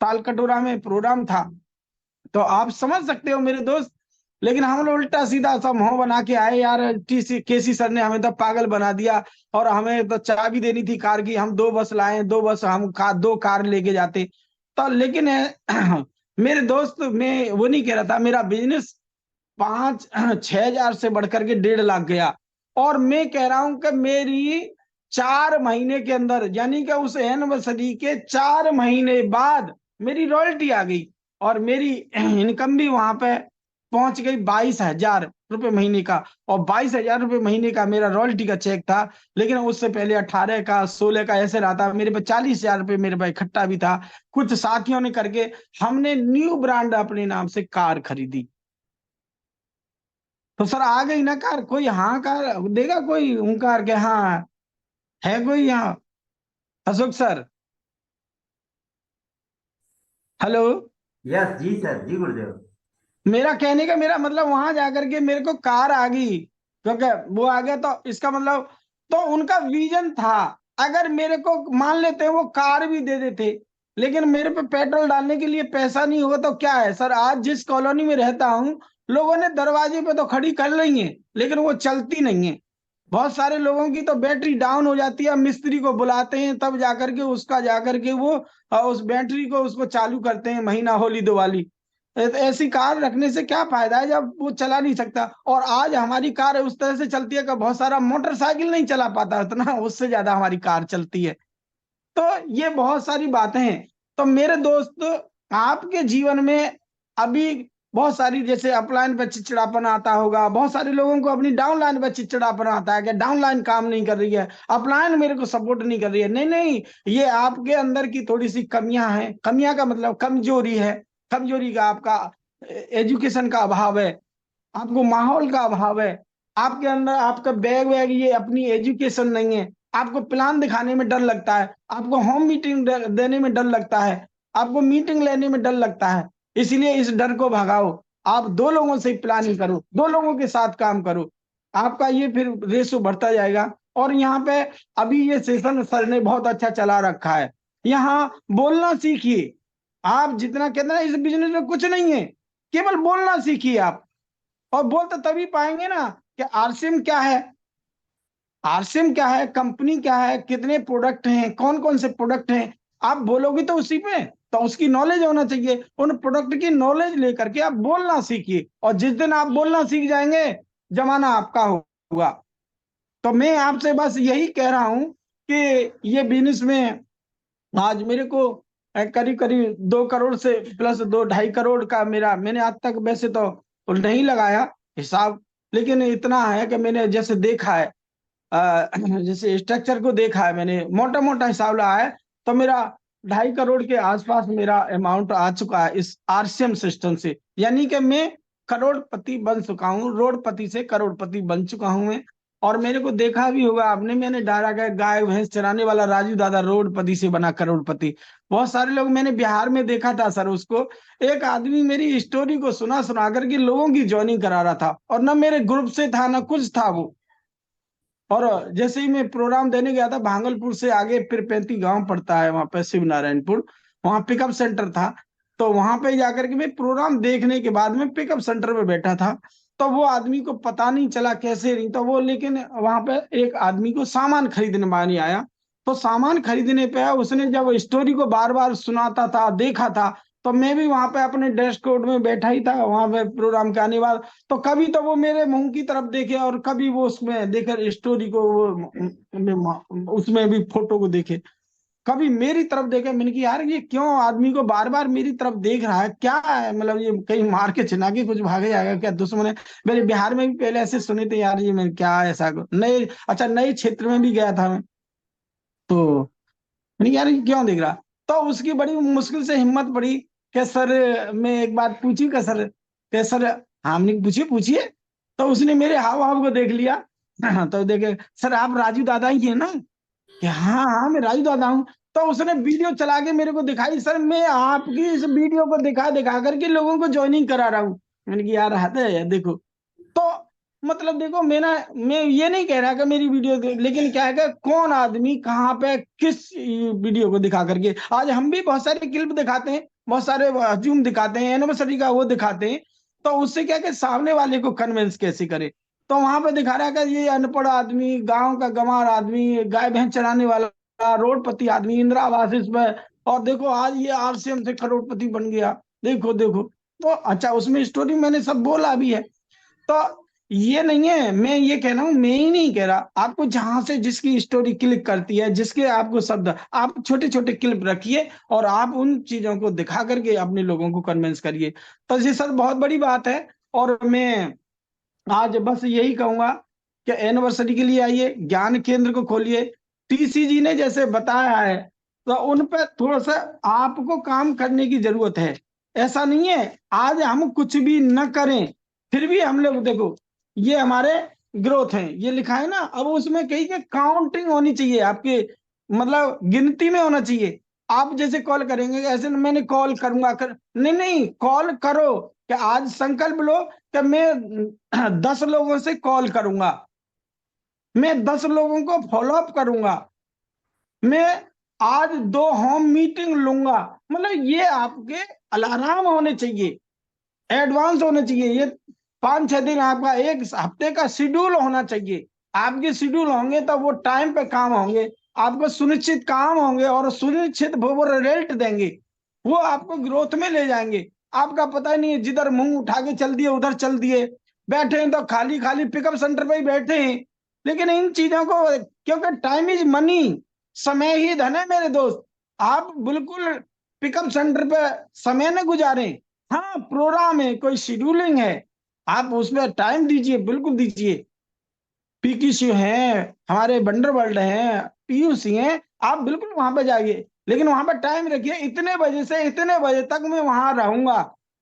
[SPEAKER 2] तालकटोरा में प्रोग्राम था, तो आप समझ सकते हो मेरे दोस्त। लेकिन हम लोग उल्टा सीधा सब मुंह बना के आए, यार टीसी केसी सर ने हमें तो पागल बना दिया, और हमें तो चाबी देनी थी कार की, हम 2 बस लाए, 2 बस हम 2 कार लेके जाते। तो लेकिन मेरे दोस्त, मैं वो नहीं कह रहा था, मेरा बिजनेस 5-6 हजार से बढ़कर के 1.5 लाख गया। और मैं कह रहा हूं कि मेरी 4 महीने के अंदर, यानी कि उस एनिवर्सरी के 4 महीने बाद मेरी रॉयल्टी आ गई, और मेरी इनकम भी वहां पे पहुंच गई 22,000 रुपये महीने का। और 22,000 रुपये महीने का मेरा रॉयल्टी का चेक था। लेकिन उससे पहले 18 का, 16 का ऐसे रहा था। मेरे पे 40,000 रुपये मेरे पे इकट्ठा भी था। कुछ साथियों ने करके हमने न्यू ब्रांड अपने नाम से कार खरीदी। तो सर आ गई ना कार, कोई हाँ कार देगा, कोई ओंकार के हाँ है कोई यहाँ? Ashok sir, hello.
[SPEAKER 1] यस जी सर, जी गुरुदेव।
[SPEAKER 2] मेरा कहने का मेरा मतलब, वहां जाकर के मेरे को कार आ गई, क्योंकि वो आ गया, तो इसका मतलब, तो उनका विजन था। अगर मेरे को मान लेते हैं वो कार भी दे देते, लेकिन मेरे पे पेट्रोल डालने के लिए पैसा नहीं होगा, तो क्या है सर, आज जिस कॉलोनी में रहता हूँ, लोगों ने दरवाजे पे तो खड़ी कर ली है, लेकिन वो चलती नहीं है। बहुत सारे लोगों की तो बैटरी डाउन हो जाती है, मिस्त्री को बुलाते हैं, तब जाकर के उसका जाकर के वो उस बैटरी को उसको चालू करते हैं, महीना होली दिवाली। ऐसी कार रखने से क्या फायदा है जब वो चला नहीं सकता। और आज हमारी कार उस तरह से चलती है कि बहुत सारा मोटरसाइकिल नहीं चला पाता उतना, उससे ज्यादा हमारी कार चलती है। तो ये बहुत सारी बातें हैं। तो मेरे दोस्त, आपके जीवन में अभी बहुत सारी, जैसे अपलाइन पे चिड़चिड़ापन आता होगा, बहुत सारे लोगों को अपनी डाउनलाइन पे चिड़चिड़ापन आता है कि डाउनलाइन काम नहीं कर रही है, अपलाइन मेरे को सपोर्ट नहीं कर रही है। नहीं नहीं, ये आपके अंदर की थोड़ी सी कमियां हैं। कमियां का मतलब कमजोरी है। कमजोरी का आपका एजुकेशन का अभाव है, आपको माहौल का अभाव है, आपके अंदर आपका बैग वैग ये अपनी एजुकेशन नहीं है, आपको प्लान दिखाने में डर लगता है, आपको होम मीटिंग देने में डर लगता है, आपको मीटिंग लेने में डर लगता है। इसलिए इस डर को भगाओ, आप दो लोगों से प्लानिंग करो, दो लोगों के साथ काम करो, आपका ये फिर रेशो बढ़ता जाएगा। और यहाँ पे अभी ये सेशन सर ने बहुत अच्छा चला रखा है, यहाँ बोलना सीखिए। आप जितना कहते हैं इस बिजनेस में कुछ नहीं है, केवल बोलना सीखिए आप। और बोल तो तभी पाएंगे ना कि आरसीएम क्या है, आरसीएम क्या है, कंपनी क्या है, कितने प्रोडक्ट हैं, कौन कौन से प्रोडक्ट हैं। आप बोलोगे तो उसी पे, तो उसकी नॉलेज होना चाहिए। उन प्रोडक्ट की नॉलेज लेकर के आप बोलना सीखिए, और जिस दिन आप बोलना सीख जाएंगे, जमाना आपका होगा। तो मैं आपसे बस यही कह रहा हूं कि ये बिजनेस में आज मेरे को करीब करीब 2 करोड़ से प्लस 2-2.5 करोड़ का मेरा, मैंने आज तक वैसे तो नहीं लगाया हिसाब, लेकिन इतना है कि मैंने जैसे देखा है, जैसे स्ट्रक्चर को देखा है, मैंने मोटा मोटा हिसाब लगाया है, तो मेरा 2.5 करोड़ के आसपास मेरा अमाउंट आ चुका है इस आरसीएम सिस्टम से। यानी कि मैं करोड़पति बन चुका हूँ, रोडपति से करोड़पति बन चुका हूँ मैं। और मेरे को देखा भी होगा आपने, मैंने डायरा गया गाय भैंस चराने वाला राजू दादा रोडपति से बना करोड़पति। बहुत सारे लोग मैंने बिहार में देखा था सर उसको, एक आदमी मेरी स्टोरी को सुना सुना करके लोगों की ज्वाइनिंग करा रहा था, और ना मेरे ग्रुप से था ना कुछ था वो। और जैसे ही मैं प्रोग्राम देने गया था, भागलपुर से आगे फिर 35 गांव पड़ता है वहां पे, शिव नारायणपुर, वहां पिकअप सेंटर था। तो वहां पे जाकर के मैं प्रोग्राम देखने के बाद में पिकअप सेंटर में बैठा था, तो वो आदमी को पता नहीं चला कैसे नहीं, तो वो लेकिन वहां पे एक आदमी को सामान खरीदने मानी आया। तो सामान खरीदने पे उसने जब स्टोरी को बार बार सुनाता था, देखा था, तो मैं भी वहां पे अपने डैशबोर्ड में बैठा ही था वहां पे प्रोग्राम के आने वाला। तो कभी तो वो मेरे मुंह की तरफ देखे, और कभी वो उसमें देखे स्टोरी को, वो उसमें भी फोटो को देखे, कभी मेरी तरफ देखे। मैंने कि यार ये क्यों आदमी को बार बार मेरी तरफ देख रहा है, क्या है, मतलब ये कहीं मार के छिना के कुछ भागे जाएगा क्या, दुश्मन है। मेरे बिहार में भी पहले ऐसे सुने थे यार, ये मैं क्या ऐसा नए, अच्छा नए क्षेत्र में भी गया था मैं, तो मैंने यार ये क्यों देख रहा। तो उसकी बड़ी मुश्किल से हिम्मत पड़ी कि सर मैं एक बात पूछी कि सर, कि सर, हाँ हमने पूछिए पूछिए। तो उसने मेरे हाव भाव को देख लिया। तो देखे, सर आप राजू दादा ही है ना, कि हाँ हाँ मैं राजू दादा हूँ। तो उसने वीडियो चला के मेरे को दिखाई, सर मैं आपकी इस वीडियो को दिखा दिखा करके लोगों को ज्वाइनिंग करा रहा हूँ। मैंने कहा यार हद है यार, देखो। तो मतलब देखो, मैं ये नहीं कह रहा कि मेरी वीडियो लेकिन क्या है कि कौन आदमी कहाँ पे किस वीडियो को दिखा करके, आज हम भी बहुत सारे क्लिप दिखाते हैं, बहुत सारे जूम दिखाते हैं, एनिवर्सरी का वो दिखाते हैं। तो उससे क्या कि सामने वाले को कन्विंस कैसे करे। तो वहां पे दिखा रहा है कि ये अनपढ़ आदमी, गांव का गंवार आदमी, गाय भैंस चराने वाला रोडपति आदमी, इंदिरा आवास इसमें, और देखो आज ये आरसीएम से करोड़पति बन गया, देखो देखो। तो अच्छा उसमें स्टोरी मैंने सब बोला भी है। तो ये नहीं है, मैं ये कह रहा हूं, मैं ही नहीं कह रहा, आपको जहां से जिसकी स्टोरी क्लिक करती है, जिसके आपको शब्द, आप छोटे छोटे क्लिप रखिए और आप उन चीजों को दिखा करके अपने लोगों को कन्विंस करिए। तो ये सर बहुत बड़ी बात है। और मैं आज बस यही कहूंगा कि एनिवर्सरी के लिए आइए, ज्ञान केंद्र को खोलिए। टीसीजी ने जैसे बताया है, तो उन पर थोड़ा सा आपको काम करने की जरूरत है। ऐसा नहीं है आज हम कुछ भी न करें, फिर भी हम लोग देखो, ये हमारे ग्रोथ है, ये लिखा है ना, अब उसमें कहीं के काउंटिंग होनी चाहिए आपके, मतलब गिनती में होना चाहिए। आप जैसे कॉल करेंगे, ऐसे मैंने कॉल करूंगा नहीं नहीं, कॉल करो, कि आज संकल्प लो कि मैं 10 लोगों से कॉल करूंगा, मैं 10 लोगों को फॉलो अप करूंगा, मैं आज 2 होम मीटिंग लूंगा। मतलब ये आपके अलार्म होने चाहिए, एडवांस होने चाहिए। ये 5-6 दिन आपका एक हफ्ते का शेड्यूल होना चाहिए। आपके शेड्यूल होंगे तो वो टाइम पे काम होंगे, आपको सुनिश्चित काम होंगे, और सुनिश्चित वो रिजल्ट देंगे, वो आपको ग्रोथ में ले जाएंगे। आपका पता ही नहीं है, जिधर मुंह उठा के चल दिए उधर चल दिए, बैठे हैं तो खाली खाली पिकअप सेंटर पे ही बैठे हैं। लेकिन इन चीजों को, क्योंकि टाइम इज मनी, समय ही धन है मेरे दोस्त। आप बिल्कुल पिकअप सेंटर पे समय न गुजारें। हाँ, प्रोग्राम है, कोई शेड्यूलिंग है, आप उसमें टाइम दीजिए, बिल्कुल दीजिए। पीक्यू हैं, हमारे वंडरवर्ल्ड हैं, पीयूसी हैं, आप बिल्कुल वहां पे जाइए, लेकिन वहां पर टाइम रखिए, इतने बजे से इतने बजे तक मैं वहां रहूंगा।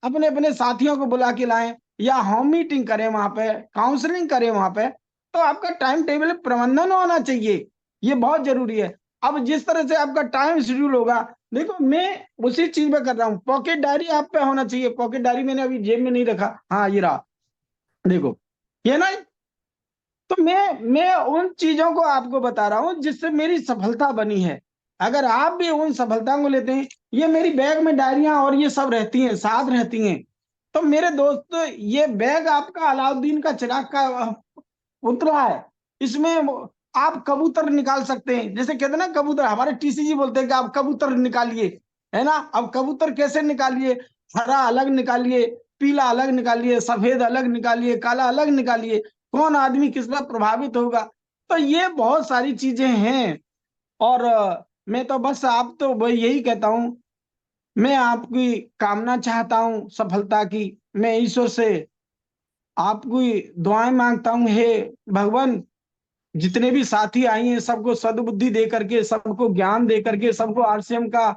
[SPEAKER 2] अपने अपने साथियों को बुला के लाएं, या होम मीटिंग करें, वहां पे काउंसलिंग करें वहां पे। तो आपका टाइम टेबल प्रबंधन होना चाहिए, ये बहुत जरूरी है। अब जिस तरह से आपका टाइम शेड्यूल होगा, देखो मैं उसी चीज में कर रहा हूँ। पॉकेट डायरी आप पे होना चाहिए। पॉकेट डायरी मैंने अभी जेब में नहीं रखा, हाँ ये रहा, देखो ये ना। तो मैं उन चीजों को आपको बता रहा हूं जिससे मेरी सफलता बनी है। अगर आप भी उन सफलताओं को लेते हैं, ये मेरी बैग में डायरियां और ये सब रहती हैं, साथ रहती हैं। तो मेरे दोस्त, ये बैग आपका अलाउद्दीन का चिराग का पुतला है। इसमें आप कबूतर निकाल सकते हैं, जैसे कहते हैं ना कबूतर, हमारे टीसीजी बोलते हैं कि आप कबूतर निकालिए, है ना। अब कबूतर कैसे निकालिए? हरा अलग निकालिए, पीला अलग निकालिए, सफेद अलग निकालिए, काला अलग निकालिए, कौन आदमी किस पर प्रभावित होगा। तो ये बहुत सारी चीजें हैं। और मैं तो बस आप तो वही यही कहता हूं, मैं आपकी कामना चाहता हूं सफलता की। मैं ईश्वर से आपकी दुआएं मांगता हूं, हे भगवान, जितने भी साथी आई हैं सबको सद्बुद्धि दे करके, सबको ज्ञान दे करके, सबको आरसीएम का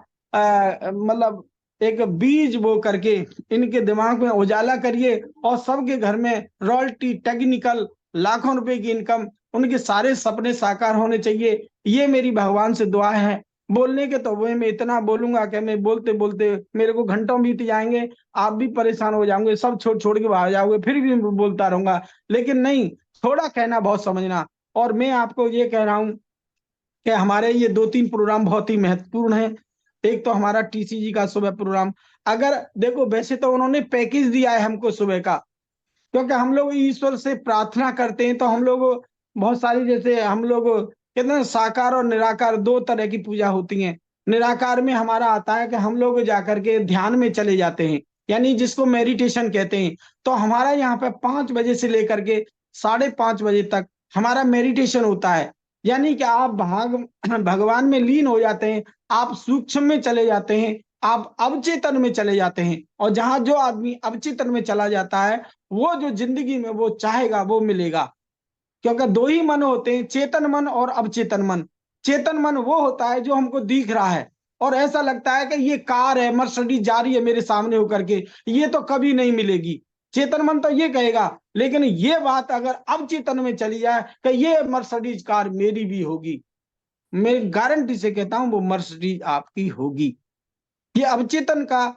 [SPEAKER 2] मतलब एक बीज बो करके इनके दिमाग में उजाला करिए, और सबके घर में रॉयल्टी, टेक्निकल, लाखों रुपए की इनकम, उनके सारे सपने साकार होने चाहिए। ये मेरी भगवान से दुआ है। बोलने के तो वो मैं इतना बोलूंगा कि मैं बोलते बोलते मेरे को घंटों बीत जाएंगे, आप भी परेशान हो जाओगे, सब छोड़ छोड़ के बाहर जाओगे, फिर भी बोलता रहूंगा। लेकिन नहीं, थोड़ा कहना बहुत समझना। और मैं आपको ये कह रहा हूं कि हमारे ये 2-3 प्रोग्राम बहुत ही महत्वपूर्ण हैं। एक तो हमारा टीसीजी का सुबह प्रोग्राम, अगर देखो वैसे तो उन्होंने पैकेज दिया है हमको सुबह का, क्योंकि हम लोग ईश्वर से प्रार्थना करते हैं, तो हम लोग बहुत सारी, जैसे हम लोग कहते हैं साकार और निराकार दो तरह की पूजा होती है। निराकार में हमारा आता है कि हम लोग जाकर के ध्यान में चले जाते हैं, यानी जिसको मेडिटेशन कहते हैं। तो हमारा यहाँ पे 5 बजे से लेकर के 5:30 बजे तक हमारा मेडिटेशन होता है। यानी कि आप भगवान में लीन हो जाते हैं, आप सूक्ष्म में चले जाते हैं, आप अवचेतन में चले जाते हैं। और जहां जो आदमी अवचेतन में चला जाता है, वो जो जिंदगी में वो चाहेगा वो मिलेगा। क्योंकि दो ही मन होते हैं, चेतन मन और अवचेतन मन। चेतन मन वो होता है जो हमको दिख रहा है, और ऐसा लगता है कि ये कार है, मर्सिडीज जा रही है मेरे सामने होकर के, ये तो कभी नहीं मिलेगी। चेतन मन तो ये कहेगा, लेकिन ये बात अगर अवचेतन में चली जाए कि ये मर्सिडीज कार मेरी भी होगी, मैं गारंटी से कहता हूं वो मर्सिडीज आपकी होगी। ये अवचेतन का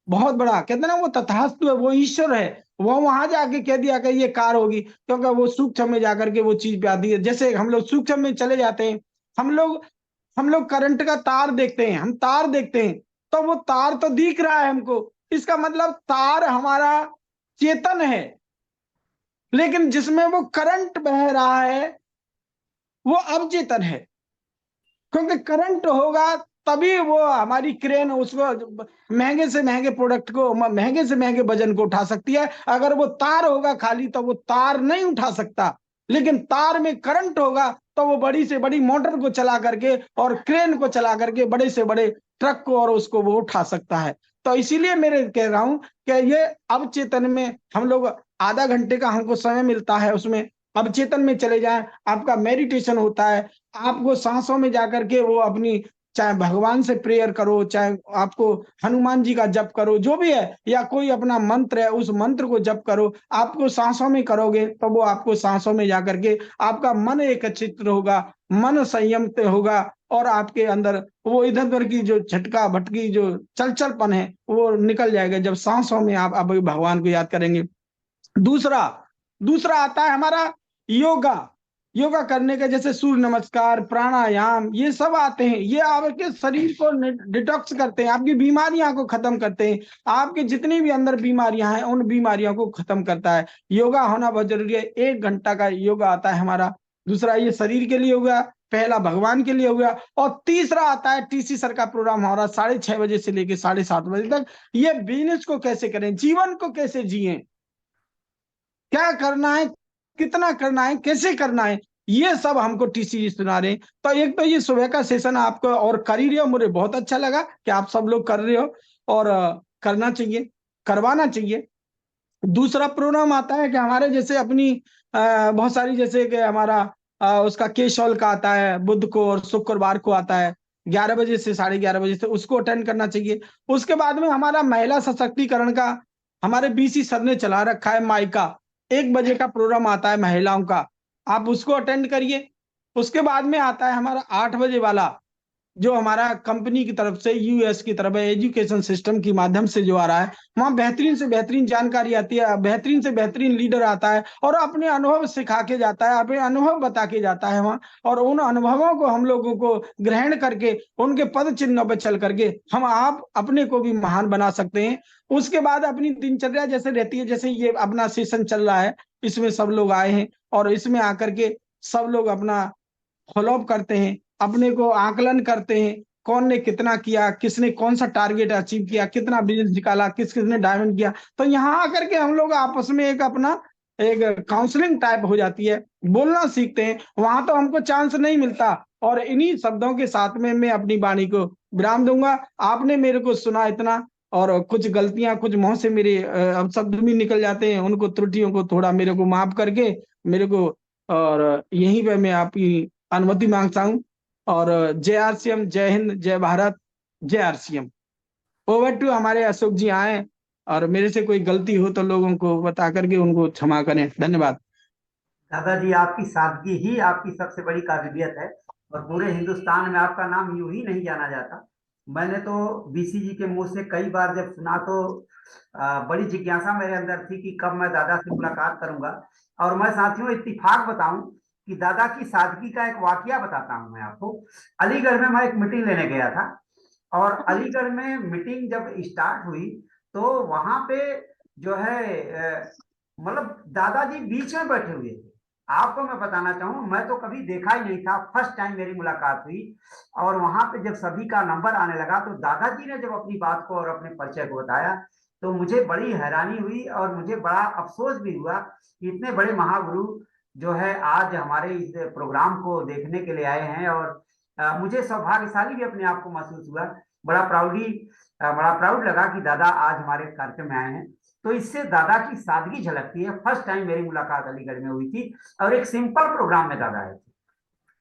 [SPEAKER 2] बहुत बड़ा, कहते हैं ना, वो तथास्तु है, वो ईश्वर है। वो वहां जाके कह दिया कि ये कार होगी, क्योंकि वो सूक्ष्म में जाकर के वो चीज पे आती है। जैसे हम लोग सूक्ष्म में चले जाते हैं, हम लोग करंट का तार देखते हैं, हम तार देखते हैं, तो वो तार तो दिख रहा है हमको, इसका मतलब तार हमारा चेतन है। लेकिन जिसमें वो करंट बह रहा है वो अवचेतन है, क्योंकि करंट होगा तभी वो हमारी क्रेन उसको महंगे से महंगे प्रोडक्ट को, महंगे से महंगे वजन को उठा सकती है। अगर वो तार होगा खाली तो वो तार नहीं उठा सकता, लेकिन तार में करंट होगा तो वो बड़ी से बड़ी मोटर को चला करके और क्रेन को चला करके बड़े से बड़े ट्रक को और उसको वो उठा सकता है। तो इसीलिए मेरे कह रहा हूं कि ये अवचेतन में हम लोग आधा घंटे का हमको समय मिलता है, उसमें अवचेतन में चले जाएं, आपका मेडिटेशन होता है। आपको सांसों में जाकर के वो अपनी, चाहे भगवान से प्रेयर करो, चाहे आपको हनुमान जी का जप करो, जो भी है, या कोई अपना मंत्र है उस मंत्र को जप करो, आपको सांसों में करोगे तो वो आपको सांसों में जाकर के आपका मन एकत्रित होगा, मन संयम होगा, और आपके अंदर वो इधर उधर की जो झटका भटकी जो चलचलपन है वो निकल जाएगा, जब सांसों में आप भगवान को याद करेंगे। दूसरा दूसरा आता है हमारा योगा। योगा करने के जैसे सूर्य नमस्कार, प्राणायाम, ये सब आते हैं। ये आपके शरीर को डिटॉक्स करते हैं, आपकी बीमारियां को खत्म करते हैं, आपके जितनी भी अंदर बीमारियां हैं उन बीमारियों को खत्म करता है। योगा होना बहुत जरूरी है। 1 घंटा का योगा आता है हमारा। दूसरा ये शरीर के लिए हो गया, पहला भगवान के लिए हो गया, और तीसरा आता है टीसी सर का प्रोग्राम हमारा 6:30 बजे से लेकर 7:30 बजे तक। ये बिजनेस को कैसे करें, जीवन को कैसे जिए, क्या करना है, कितना करना है, कैसे करना है, ये सब हमको टीसी सुना रहे हैं। तो एक तो ये सुबह का सेशन आपको और कर ही रहे हो, मुझे बहुत अच्छा लगा कि आप सब लोग कर रहे हो, और करना चाहिए, करवाना चाहिए। दूसरा प्रोग्राम आता है कि हमारे जैसे अपनी बहुत सारी, जैसे कि हमारा उसका केशौल का आता है बुध को, और शुक्रवार को आता है 11 बजे से 11:30 बजे से, उसको अटेंड करना चाहिए। उसके बाद में हमारा महिला सशक्तिकरण का हमारे बीसी सर ने चला रखा है माइका, 1 बजे का प्रोग्राम आता है महिलाओं का, आप उसको अटेंड करिए। उसके बाद में आता है हमारा 8 बजे वाला, जो हमारा कंपनी की तरफ से, यूएस की तरफ है, एजुकेशन सिस्टम के माध्यम से जो आ रहा है, वहां बेहतरीन से बेहतरीन जानकारी आती है, बेहतरीन से बेहतरीन लीडर आता है और अपने अनुभव सिखा के जाता है, अपने अनुभव बता के जाता है वहां, और उन अनुभवों को हम लोगों को ग्रहण करके उनके पद चिन्हों पर चल करके हम आप अपने को भी महान बना सकते हैं। उसके बाद अपनी दिनचर्या जैसे रहती है, जैसे ये अपना सेशन चल रहा है, इसमें सब लोग आए हैं और इसमें आकर के सब लोग अपना फॉलोअप करते हैं, अपने को आकलन करते हैं, कौन ने कितना किया, किसने कौन सा टारगेट अचीव किया, कितना बिजनेस निकाला, किसने डायमंड किया। तो यहाँ आकर के हम लोग आपस में एक अपना एक काउंसलिंग टाइप हो जाती है, बोलना सीखते हैं। वहां तो हमको चांस नहीं मिलता, और इन्हीं शब्दों के साथ में मैं अपनी वाणी को विराम दूंगा। आपने मेरे को सुना इतना, और कुछ गलतियां कुछ मुंह से मेरे अब शब्द भी निकल जाते हैं, उनको त्रुटियों को थोड़ा मेरे को माफ करके मेरे को, और यहीं पे मैं आपकी अनुमति मांगता हूं। और जय आरसीएम, जय हिंद, जय भारत, जय आरसीएम। ओवर टू हमारे अशोक जी आए, और मेरे से कोई गलती हो तो लोगों को बता करके उनको क्षमा करें। धन्यवाद।
[SPEAKER 1] दादाजी, आपकी सादगी ही आपकी सबसे बड़ी काबिलियत है, और पूरे हिंदुस्तान में आपका नाम यूं ही नहीं जाना जाता। मैंने तो बीसी जी के मुंह से कई बार जब सुना तो बड़ी जिज्ञासा मेरे अंदर थी कि कब मैं दादा से मुलाकात करूंगा। और मैं साथियों इत्तेफाक बताऊं कि दादा की सादगी का एक वाकया बताता हूं मैं आपको। अलीगढ़ में मैं एक मीटिंग लेने गया था, और अलीगढ़ में मीटिंग जब स्टार्ट हुई तो वहां पे जो है मतलब दादाजी बीच में बैठे हुए थे। आपको मैं बताना चाहूँ, मैं तो कभी देखा ही नहीं था, फर्स्ट टाइम मेरी मुलाकात हुई। और वहां पे जब सभी का नंबर आने लगा तो दादाजी ने जब अपनी बात को और अपने परिचय को बताया तो मुझे बड़ी हैरानी हुई, और मुझे बड़ा अफसोस भी हुआ कि इतने बड़े महागुरु जो है आज हमारे इस प्रोग्राम को देखने के लिए आए हैं। और मुझे सौभाग्यशाली भी अपने आप को महसूस हुआ, बड़ा प्राउड लगा कि दादा आज हमारे कार्यक्रम में आए हैं। तो इससे दादा की सादगी झलकती है। फर्स्ट टाइम मेरी मुलाकात अलीगढ़ में हुई थी, और एक सिंपल प्रोग्राम में दादा आए थे।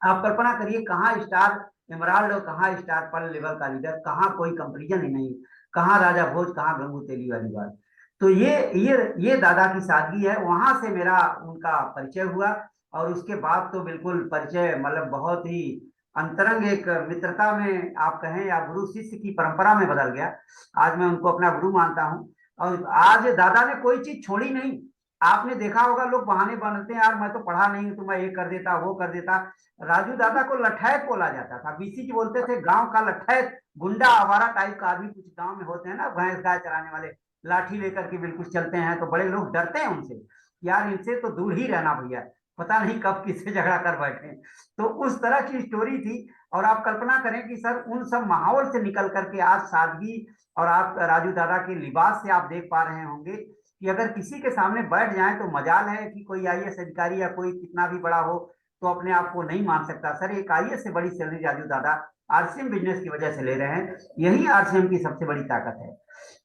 [SPEAKER 1] आप कल्पना करिए, कहाँ स्टार इमराल्ड और कहाँ स्टार पल लेवल का लीडर, कहाँ कोई कंपेरिजन ही नहीं, कहाँ राजा भोज, कहाँ गंगू तेली वाली बात। तो ये दादा की सादगी है। वहां से मेरा उनका परिचय हुआ, और उसके बाद तो बिल्कुल परिचय मतलब बहुत ही अंतरंग एक मित्रता में आप कहें या गुरु शिष्य की परंपरा में बदल गया। आज मैं उनको अपना गुरु मानता हूँ। और आज दादा ने कोई चीज छोड़ी नहीं। आपने देखा होगा लोग बहाने बनाते हैं, यार मैं तो पढ़ा नहीं हूं तो मैं ये कर देता वो कर देता। राजू दादा को लठैत बोला जाता था, बीसी जी बोलते थे गांव का लठैत, गुंडा आवारा टाइप का आदमी। कुछ गांव में होते हैं ना भैंस गाय चराने वाले, लाठी लेकर के बिल्कुल चलते हैं, तो बड़े लोग डरते हैं उनसे, यार इनसे तो दूर ही रहना भैया, पता नहीं कब किससे झगड़ा कर बैठे। तो उस तरह की स्टोरी थी। और आप कल्पना करें कि सर उन सब माहौल से निकल करके आज सादगी, और आप राजू दादा के लिबास से आप देख पा रहे होंगे कि अगर किसी के सामने बैठ जाए तो मजाल है कि कोई आईएएस अधिकारी या कोई कितना भी बड़ा हो तो अपने आप को नहीं मान सकता। सर एक आईएएस से बड़ी सैलरी राजू दादा आरसीएम बिजनेस की वजह से ले रहे हैं, यही आरसीएम की सबसे बड़ी ताकत है।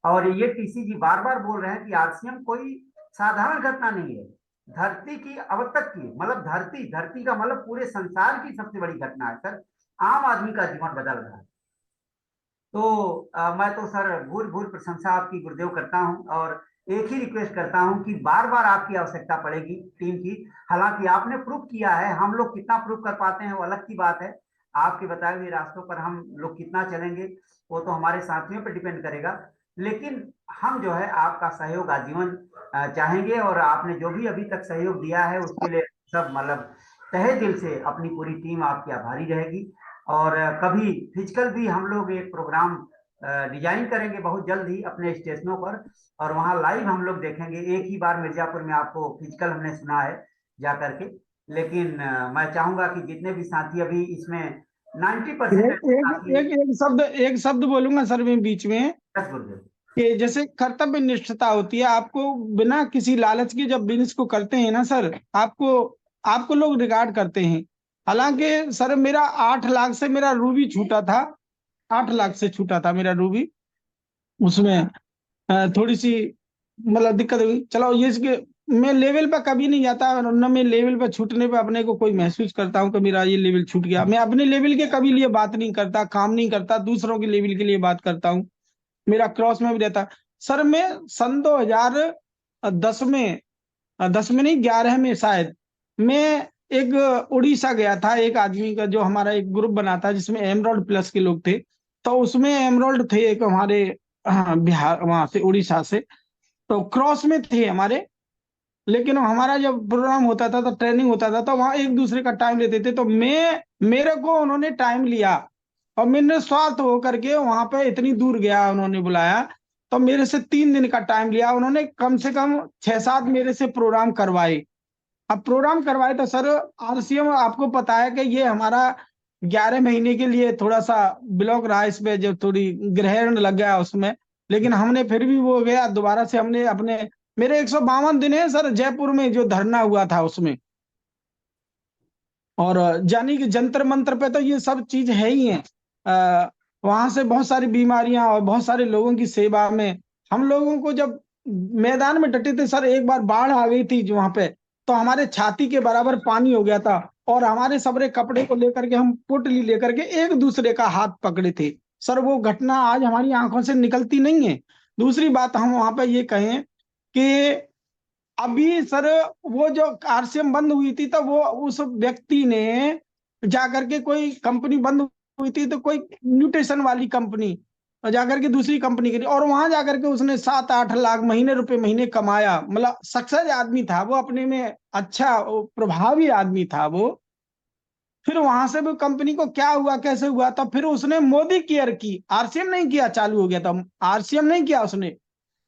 [SPEAKER 1] और ये टीसी जी बार बार बोल रहे हैं कि आरसीएम कोई साधारण घटना नहीं है, धरती की अब तक की मतलब धरती धरती का मतलब पूरे संसार की सबसे बड़ी घटना है सर। आम आदमी का जीवन बदल रहा है। तो मैं तो सर भूल भूल प्रशंसा आपकी गुरुदेव करता हूं, और एक ही रिक्वेस्ट करता हूं कि बार बार आपकी आवश्यकता पड़ेगी टीम की। हालांकि आपने प्रूव किया है, हम लोग कितना प्रूव कर पाते हैं वो अलग की बात है। आपके बताए हुए रास्तों पर हम लोग कितना चलेंगे वो तो हमारे साथियों पर डिपेंड करेगा। लेकिन हम जो है आपका सहयोग आजीवन चाहेंगे, और आपने जो भी अभी तक सहयोग दिया है उसके लिए सब मतलब तहे दिल से अपनी पूरी टीम आपकी आभारी रहेगी। और कभी फिजिकल भी हम लोग एक प्रोग्राम डिजाइन करेंगे बहुत जल्द ही अपने स्टेशनों पर, और वहां लाइव हम लोग देखेंगे। एक ही बार मिर्जापुर में आपको फिजिकल हमने सुना है जा करके, लेकिन मैं चाहूंगा कि जितने भी साथी अभी इसमें 90%
[SPEAKER 2] एक शब्द बोलूंगा सर मैं बीच में,
[SPEAKER 1] गुरुदेव।
[SPEAKER 2] कि जैसे कर्तव्य निष्ठता होती है, आपको बिना किसी लालच के जब बिजनेस को करते हैं ना सर, आपको आपको लोग रिकॉर्ड करते हैं। हालांकि सर मेरा 8 लाख से मेरा रूबी छूटा था, 8 लाख से छूटा था मेरा रूबी। उसमें थोड़ी सी मतलब दिक्कत हुई। चलो ये इसके मैं लेवल पे कभी नहीं जाता, और न मैं लेवल पे छूटने पे अपने को कोई महसूस करता हूँ कि मेरा ये लेवल छूट गया। मैं अपने लेवल के कभी लिए बात नहीं करता, काम नहीं करता, दूसरों के लेवल के लिए बात करता हूँ। मेरा क्रॉस में भी रहता। सर मैं सन 2010 में, 10 में नहीं 11 में शायद, मैं एक उड़ीसा गया था, एक आदमी का जो हमारा एक ग्रुप बना था जिसमें एमरोल्ड प्लस के लोग थे। तो उसमें एमरोल्ड थे एक हमारे, हाँ, बिहार वहां से उड़ीसा से, तो क्रॉस में थे हमारे। लेकिन हमारा जब प्रोग्राम होता था तो ट्रेनिंग होता था तो वहां एक दूसरे का टाइम लेते थे, तो मेरे को उन्होंने टाइम लिया, और मैंने स्वार्थ होकर के वहां पे इतनी दूर गया, उन्होंने बुलाया तो मेरे से 3 दिन का टाइम लिया। उन्होंने कम से कम 6-7 मेरे से प्रोग्राम करवाए। अब प्रोग्राम करवाए तो सर आरसीएम आपको पता है कि ये हमारा 11 महीने के लिए थोड़ा सा ब्लॉक रहा, इसमें जो थोड़ी ग्रहण लग गया उसमें। लेकिन हमने फिर भी वो गया दोबारा से, हमने अपने, मेरे 152 दिन है सर जयपुर में जो धरना हुआ था उसमें। और जानी कि जंतर मंतर पे तो ये सब चीज है ही है। वहां से बहुत सारी बीमारियां और बहुत सारे लोगों की सेवा में हम लोगों को, जब मैदान में डटे थे सर, एक बार बाढ़ आ गई थी जो वहां पे, तो हमारे छाती के बराबर पानी हो गया था, और हमारे सबरे कपड़े को लेकर के हम पुटली लेकर के एक दूसरे का हाथ पकड़े थे। सर वो घटना आज हमारी आंखों से निकलती नहीं है। दूसरी बात हम वहां पे ये कहें कि अभी सर वो जो आरसीएम बंद हुई थी तो वो उस व्यक्ति ने जाकर के, कोई कंपनी बंद हुई थी तो कोई न्यूट्रिशन वाली कंपनी, और जाकर के दूसरी कंपनी की, और वहां जाकर के उसने 7-8 लाख रुपए महीने कमाया। मतलब सक्सेस आदमी था वो, अपने में अच्छा प्रभावी आदमी था वो। फिर वहां से भी कंपनी को क्या हुआ कैसे हुआ, तो फिर उसने मोदी केयर की, आरसीएम नहीं किया, चालू हो गया था, आरसीएम नहीं किया उसने,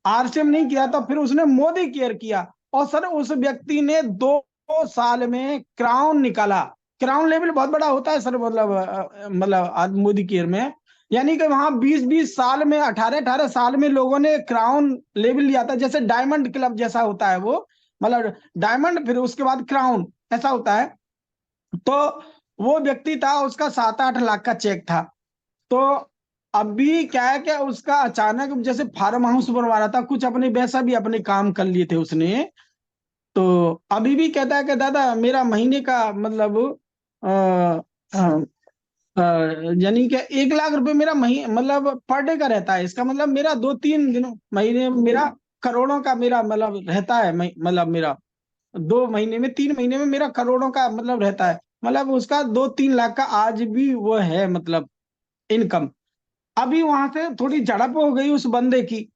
[SPEAKER 2] आरसीएम नहीं किया तो फिर उसने मोदी केयर किया। और सर उस व्यक्ति ने 2 साल में क्राउन निकाला। क्राउन लेवल बहुत बड़ा होता है सर, मतलब मतलब मोदी केयर में, यानी कि वहां 20-20 साल में, 18-18 साल में लोगों ने क्राउन लेवल लिया था। जैसे डायमंड क्लब जैसा होता है वो, मतलब डायमंड फिर उसके बाद क्राउन, ऐसा होता है। तो वो व्यक्ति था, उसका 7-8 लाख का चेक था। तो अभी क्या है कि उसका अचानक जैसे फार्म हाउस बनवा रहा था कुछ, अपने वैसा भी अपने काम कर लिए थे उसने। तो अभी भी कहता है कि दादा मेरा महीने का मतलब अ, अ, यानी कि 1 लाख रुपए मेरा महीने मतलब पर डे का रहता है। इसका मतलब मेरा 2-3 दिन महीने में मेरा करोड़ों का मेरा मतलब रहता है, मतलब मेरा 2 महीने में 3 महीने में मेरा करोड़ों का मतलब रहता है। मतलब उसका 2-3 लाख का आज भी वो है मतलब इनकम। अभी वहां से थोड़ी झड़प हो गई उस बंदे की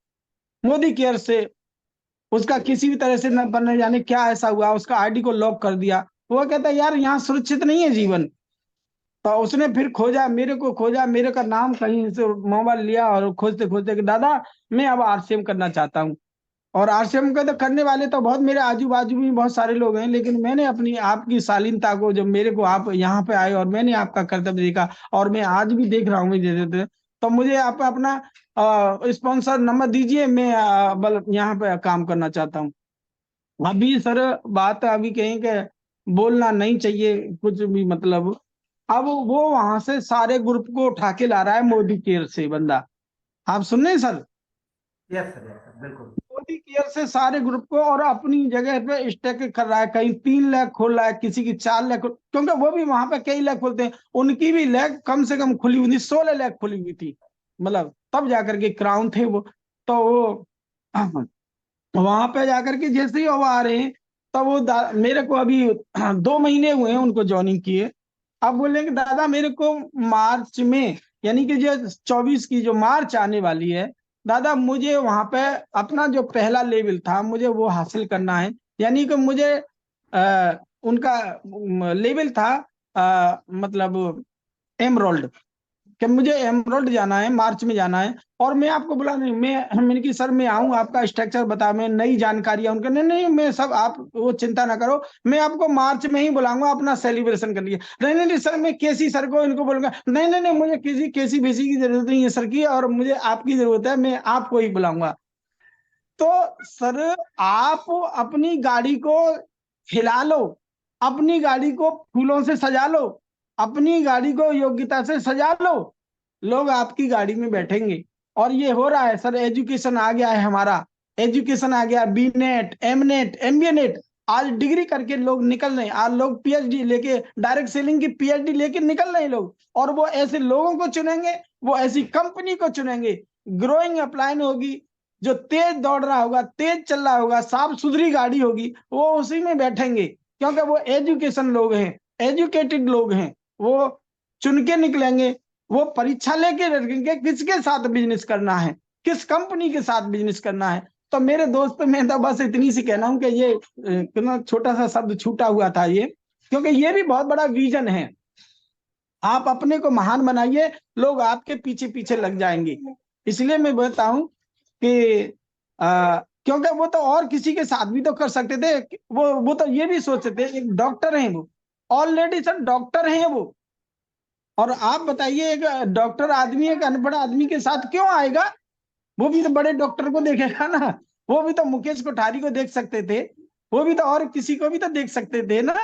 [SPEAKER 2] मोदी केयर से, उसका किसी भी तरह से न बनने जाने क्या ऐसा हुआ, उसका आईडी को लॉक कर दिया। वो कहता है यार यहाँ सुरक्षित नहीं है जीवन। तो उसने फिर खोजा, मेरे को खोजा, मेरे का नाम कहीं से मोबाइल लिया, और खोजते खोजते कि दादा मैं अब आरसीएम करना चाहता हूँ। और आरसीएम का तो करने वाले तो बहुत मेरे आजू बाजू में बहुत सारे लोग हैं, लेकिन मैंने अपनी आपकी शालीनता को, जब मेरे को आप यहाँ पे आए और मैंने आपका कर्तव्य देखा, और मैं आज भी देख रहा हूँ जैसे, तो मुझे आप अपना स्पॉन्सर नंबर दीजिए, मैं यहाँ पे काम करना चाहता हूँ। अभी सर बात अभी कहें कि बोलना नहीं चाहिए कुछ भी मतलब। अब वो वहां से सारे ग्रुप को उठा के ला रहा है मोदी केयर से बंदा। आप सुन रहे हैं सर?
[SPEAKER 1] यस सर बिल्कुल।
[SPEAKER 2] मोदी केयर से सारे ग्रुप को, और अपनी जगह पे स्टेक कर रहा है, कहीं 3 लाख खोल रहा है, किसी की 4 लाख, क्योंकि वो भी वहां पे कई लाख खोलते हैं, उनकी भी लाख कम से कम खुली हुई थी, 16 लाख खुली हुई थी, मतलब तब जाकर के क्राउन थे वो। तो वो वहां पे जाकर के जैसे ही वो आ रहे हैं, तब वो मेरे को अभी 2 महीने हुए हैं उनको ज्वाइनिंग किए। अब बोले कि दादा मेरे को मार्च में, यानी कि जो 24 की जो मार्च आने वाली है, दादा मुझे वहां पे अपना जो पहला लेवल था मुझे वो हासिल करना है। यानी कि मुझे उनका लेवल था मतलब एमरोल्ड, कि मुझे एमरोल्ड जाना है, मार्च में जाना है। और मैं आपको बोला नहीं, मैंने कि सर मैं आऊं, आपका स्ट्रक्चर बता, मैं नई जानकारियां उनके, नहीं नहीं मैं सब, आप वो चिंता ना करो, मैं आपको मार्च में ही बुलाऊंगा, अपना सेलिब्रेशन कर लीजिए। नहीं नहीं नहीं सर, मैं केसी सर को इनको बोलूंगा, नहीं नहीं नहीं मुझे किसी केसी बेसी की जरूरत नहीं है सर की, और मुझे आपकी जरूरत है, मैं आपको ही बुलाऊंगा। तो सर आप अपनी गाड़ी को हिला लो, अपनी गाड़ी को फूलों से सजा लो, अपनी गाड़ी को योग्यता से सजा लो, लोग आपकी गाड़ी में बैठेंगे। और ये हो रहा है सर, एजुकेशन आ गया है हमारा, एजुकेशन आ गया, B NET, M NET, MBA NET, आज डिग्री करके लोग निकल रहे हैं, आज लोग पीएचडी लेके, डायरेक्ट सेलिंग की पीएचडी लेके निकल रहे हैं लोग। और वो ऐसे लोगों को चुनेंगे, वो ऐसी कंपनी को चुनेंगे, ग्रोइंग अपलाइन होगी, जो तेज दौड़ रहा होगा, तेज चल रहा होगा, साफ सुथरी गाड़ी होगी, वो उसी में बैठेंगे, क्योंकि वो एजुकेशन लोग हैं, एजुकेटेड लोग हैं, वो चुन के निकलेंगे। वो परीक्षा लेके रखेंगे किसके साथ बिजनेस करना है, किस कंपनी के साथ बिजनेस करना है। तो मेरे दोस्त, मैं तो बस इतनी सी कहना हूं कि ये कितना छोटा सा शब्द छूटा हुआ था ये, क्योंकि ये भी बहुत बड़ा विजन है। आप अपने को महान बनाइए, लोग आपके पीछे पीछे लग जाएंगे। इसलिए मैं बोलता हूं कि क्योंकि वो तो और किसी के साथ भी तो कर सकते थे, वो तो ये भी सोचते थे, एक डॉक्टर हैं वो, ऑलरेडी सर डॉक्टर हैं वो। और आप बताइए, एक डॉक्टर आदमी एक अनपढ़ आदमी के साथ क्यों आएगा? वो भी तो बड़े डॉक्टर को देखेगा ना, वो भी तो मुकेश कोठारी को देख सकते थे, वो भी तो और किसी को भी तो देख सकते थे ना।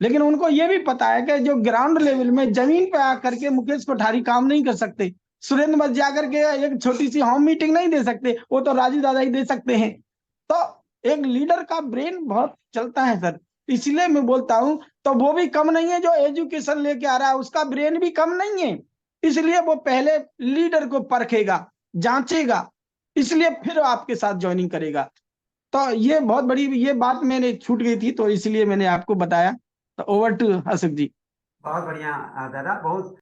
[SPEAKER 2] लेकिन उनको ये भी पता है कि जो ग्राउंड लेवल में जमीन पे आकर के मुकेश कोठारी काम नहीं कर सकते, सुरेंद्र मत जाकर के एक छोटी सी होम मीटिंग नहीं दे सकते, वो तो राजू दादा ही दे सकते हैं। तो एक लीडर का ब्रेन बहुत चलता है सर, इसलिए मैं बोलता हूं। तो वो भी कम नहीं है जो एजुकेशन लेके आ रहा है, उसका ब्रेन भी कम नहीं है, इसलिए वो पहले लीडर को परखेगा, जांचेगा, इसलिए फिर आपके साथ ज्वाइनिंग करेगा। तो ये बहुत बड़ी ये बात मैंने छूट गई थी, तो इसलिए मैंने आपको बताया। तो ओवर टू अशोक जी।
[SPEAKER 1] बहुत बढ़िया दादा, बहुत